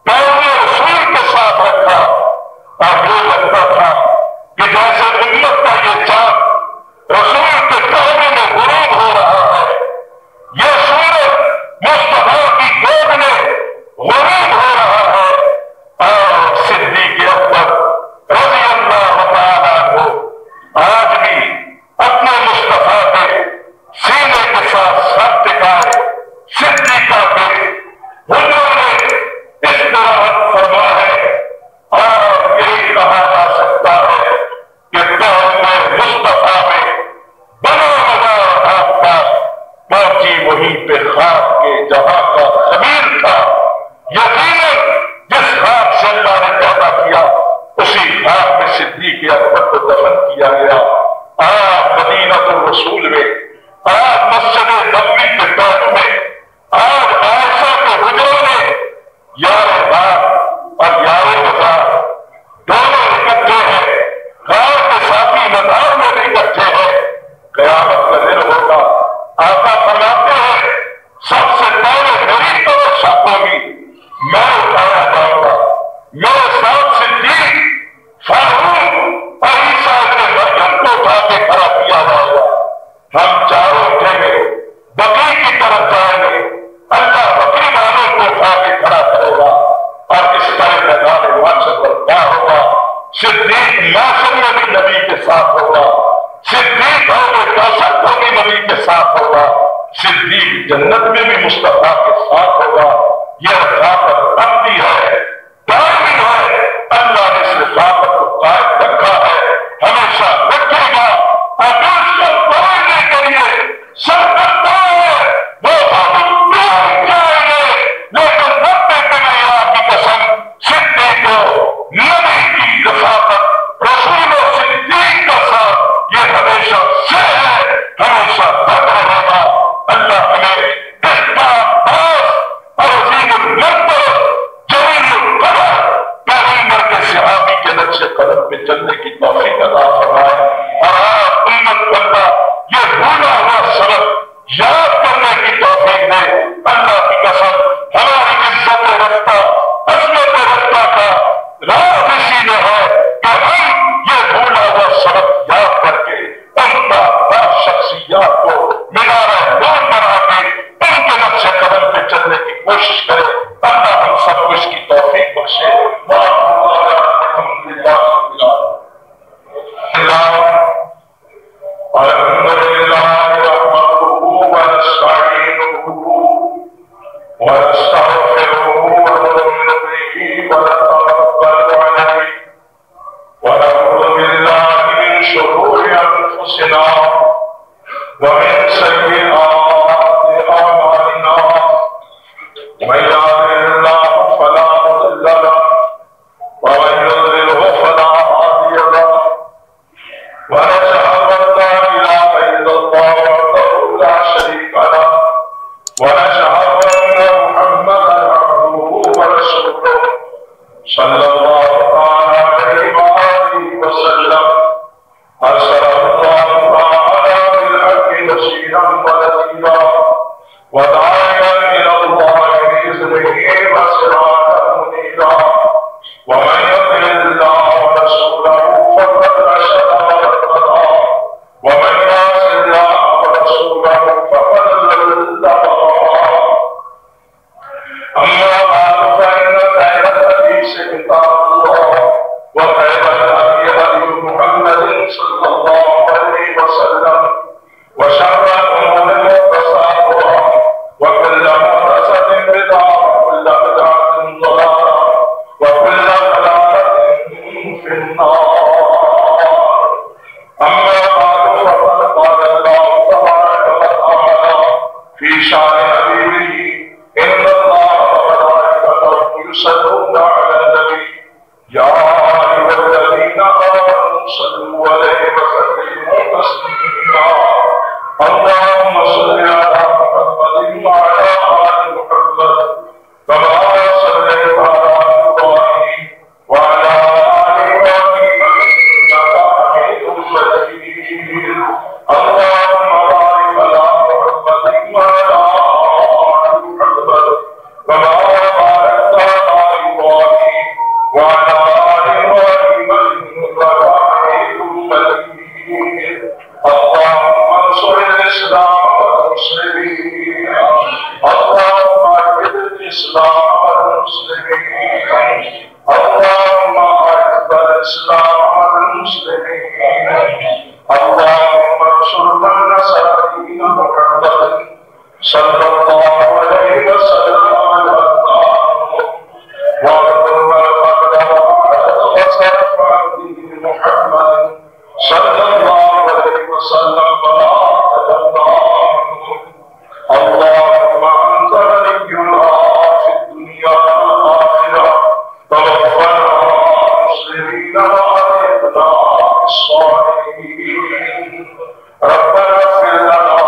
پاؤں رسول کے ساتھ رکھا، اور یہ لگتا تھا کہ جیسے امت کا یہ چاند رسول کے پاؤں آج مسجد نبوی کے دور میں، آج عائشہ کے حجروں میں یار بات اور یار بازار دونوں اکٹھے ہیں، غار کے ساتھی مدار میں بھی اکٹھے ہیں۔ قیامت کا دن ہوگا، آقا فرماتے ہیں سب سے پہلے میری طرف ہوگی، میں اٹھایا جاؤں گا، میرے ساتھ صدیق، فاروق اور عیسیٰ ابن مریم کو اٹھا کے کھڑا کیا جائے گا۔ ہم چاروں اٹھیں گے، بقی کی طرف جائیں گے، اللہ بقی والوں کو اٹھا کے کھڑا کرے گا اور اس طرح میدان محشر پر کیا ہوگا؟ صدیق محشر میں بھی نبی کے ساتھ ہوگا، صدیق کوثر کو بھی نبی کے ساتھ ہوگا، صدیق جنت میں بھی مصطفیٰ کے ساتھ ہوگا۔ یہ رفاقت ابدی ہے، دائمی ہے، اللہ نے اس رفاقت کو قائم رکھا ہے، ہمیشہ رکھے گا۔ اور اس کو توڑنے کے لیے سرکردہ ہے وہ جائیں گے، لیکن رب کلیہ کی قسم صدیق کو نبی کی رفاقت، رسول و صدیق کا ساتھ یہ ہمیشہ سے ہے، ہمیشہ تک رہے گا۔ اللہ ہمیں اس بات اور عظیم المرتبہ جلیل القدر پیغمبر کے صحابی کے نقش قدم پہ چلنے کی توفیق عطا فرمائے، اور آپ امت کو اللہ یہ بھولا ہوا سبق یاد کرنے کی توفیق دے۔ اللہ کی قسم ہماری عزت رفتہ، عظمت رفتہ کا راز اسی میں ہے کہ ہم یہ بھولا ہوا سبق یاد کر کے ان کا شخصیات کو مینارہ نور بنا کے ان کے نقش قدم پہ چلنے کی کوشش کرے۔ اللہ ہم سب کو اس کی توفیق بخشے۔ ومن سيئات أعمالنا من يهده الله فلا مضل له ومن يضلله فلا هادي له ونشهد أن لا إله إلا الله وحده لا شريك له ونشهد أن محمدا عبده ورسوله صلى الله عليه وآله وسلم أرسله الله تعالى بالحق بشيرا ونذيرا وداعيا إلى الله بإذنه وسراجا منيرا ومن يطع الله ورسوله فقد رشد واهتدى ومن يعص الله ورسوله فقد ضل أما بعد فإن خير الحديث كتاب الله وخير الهدي هدي محمد صلى الله عليه وسلم وشر الأمور محدثاتها وكل محدثة بدعة وكل بدعة ضلالة وكل ضلالة في النار. أما بعد فقد قال الله تبارك وتعالى في شأن حبيبه إن الله وملائكته يصلون على النبي يا أيها الذين آمنوا صلوا عليه وسلموا تسليما. اللهم صل على محمد وعلى آل محمد كما صليت على إبراهيم وعلى آل إبراهيم إنك حميد مجيد. اللهم بارك على محمد وعلى آل محمد كما باركت على إبراهيم وعلى آل إبراهيم إنك حميد مجيد. اللهم انصر الإسلام والمسلمين. اللهم أعز الإسلام والمسلمين. اللهم أعز الإسلام والمسلمين. اللهم انصر من نصر دين محمد صلى الله عليه وسلم واغفر ما قدم وصرف عن دين محمد صلى الله عليه وسلم وما تجمع. اللهم أنت ولينا في الدنيا والآخرة توفنا مسلمين وألحقنا بالصالحين. ربنا اغفر لنا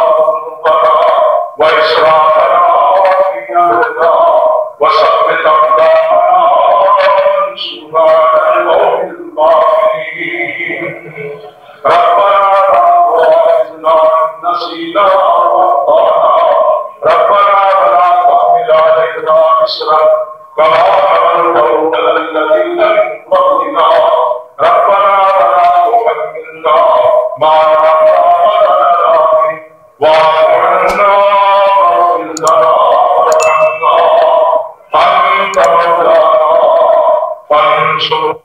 نسينا وأخطأنا ربنا ولا تحمل علينا إصرا كما حملته على الذين من قبلنا ربنا ولا تحملنا ما لا طاقة لنا به واعف عنا واغفر لنا وارحمنا أنت مولانا فانصرنا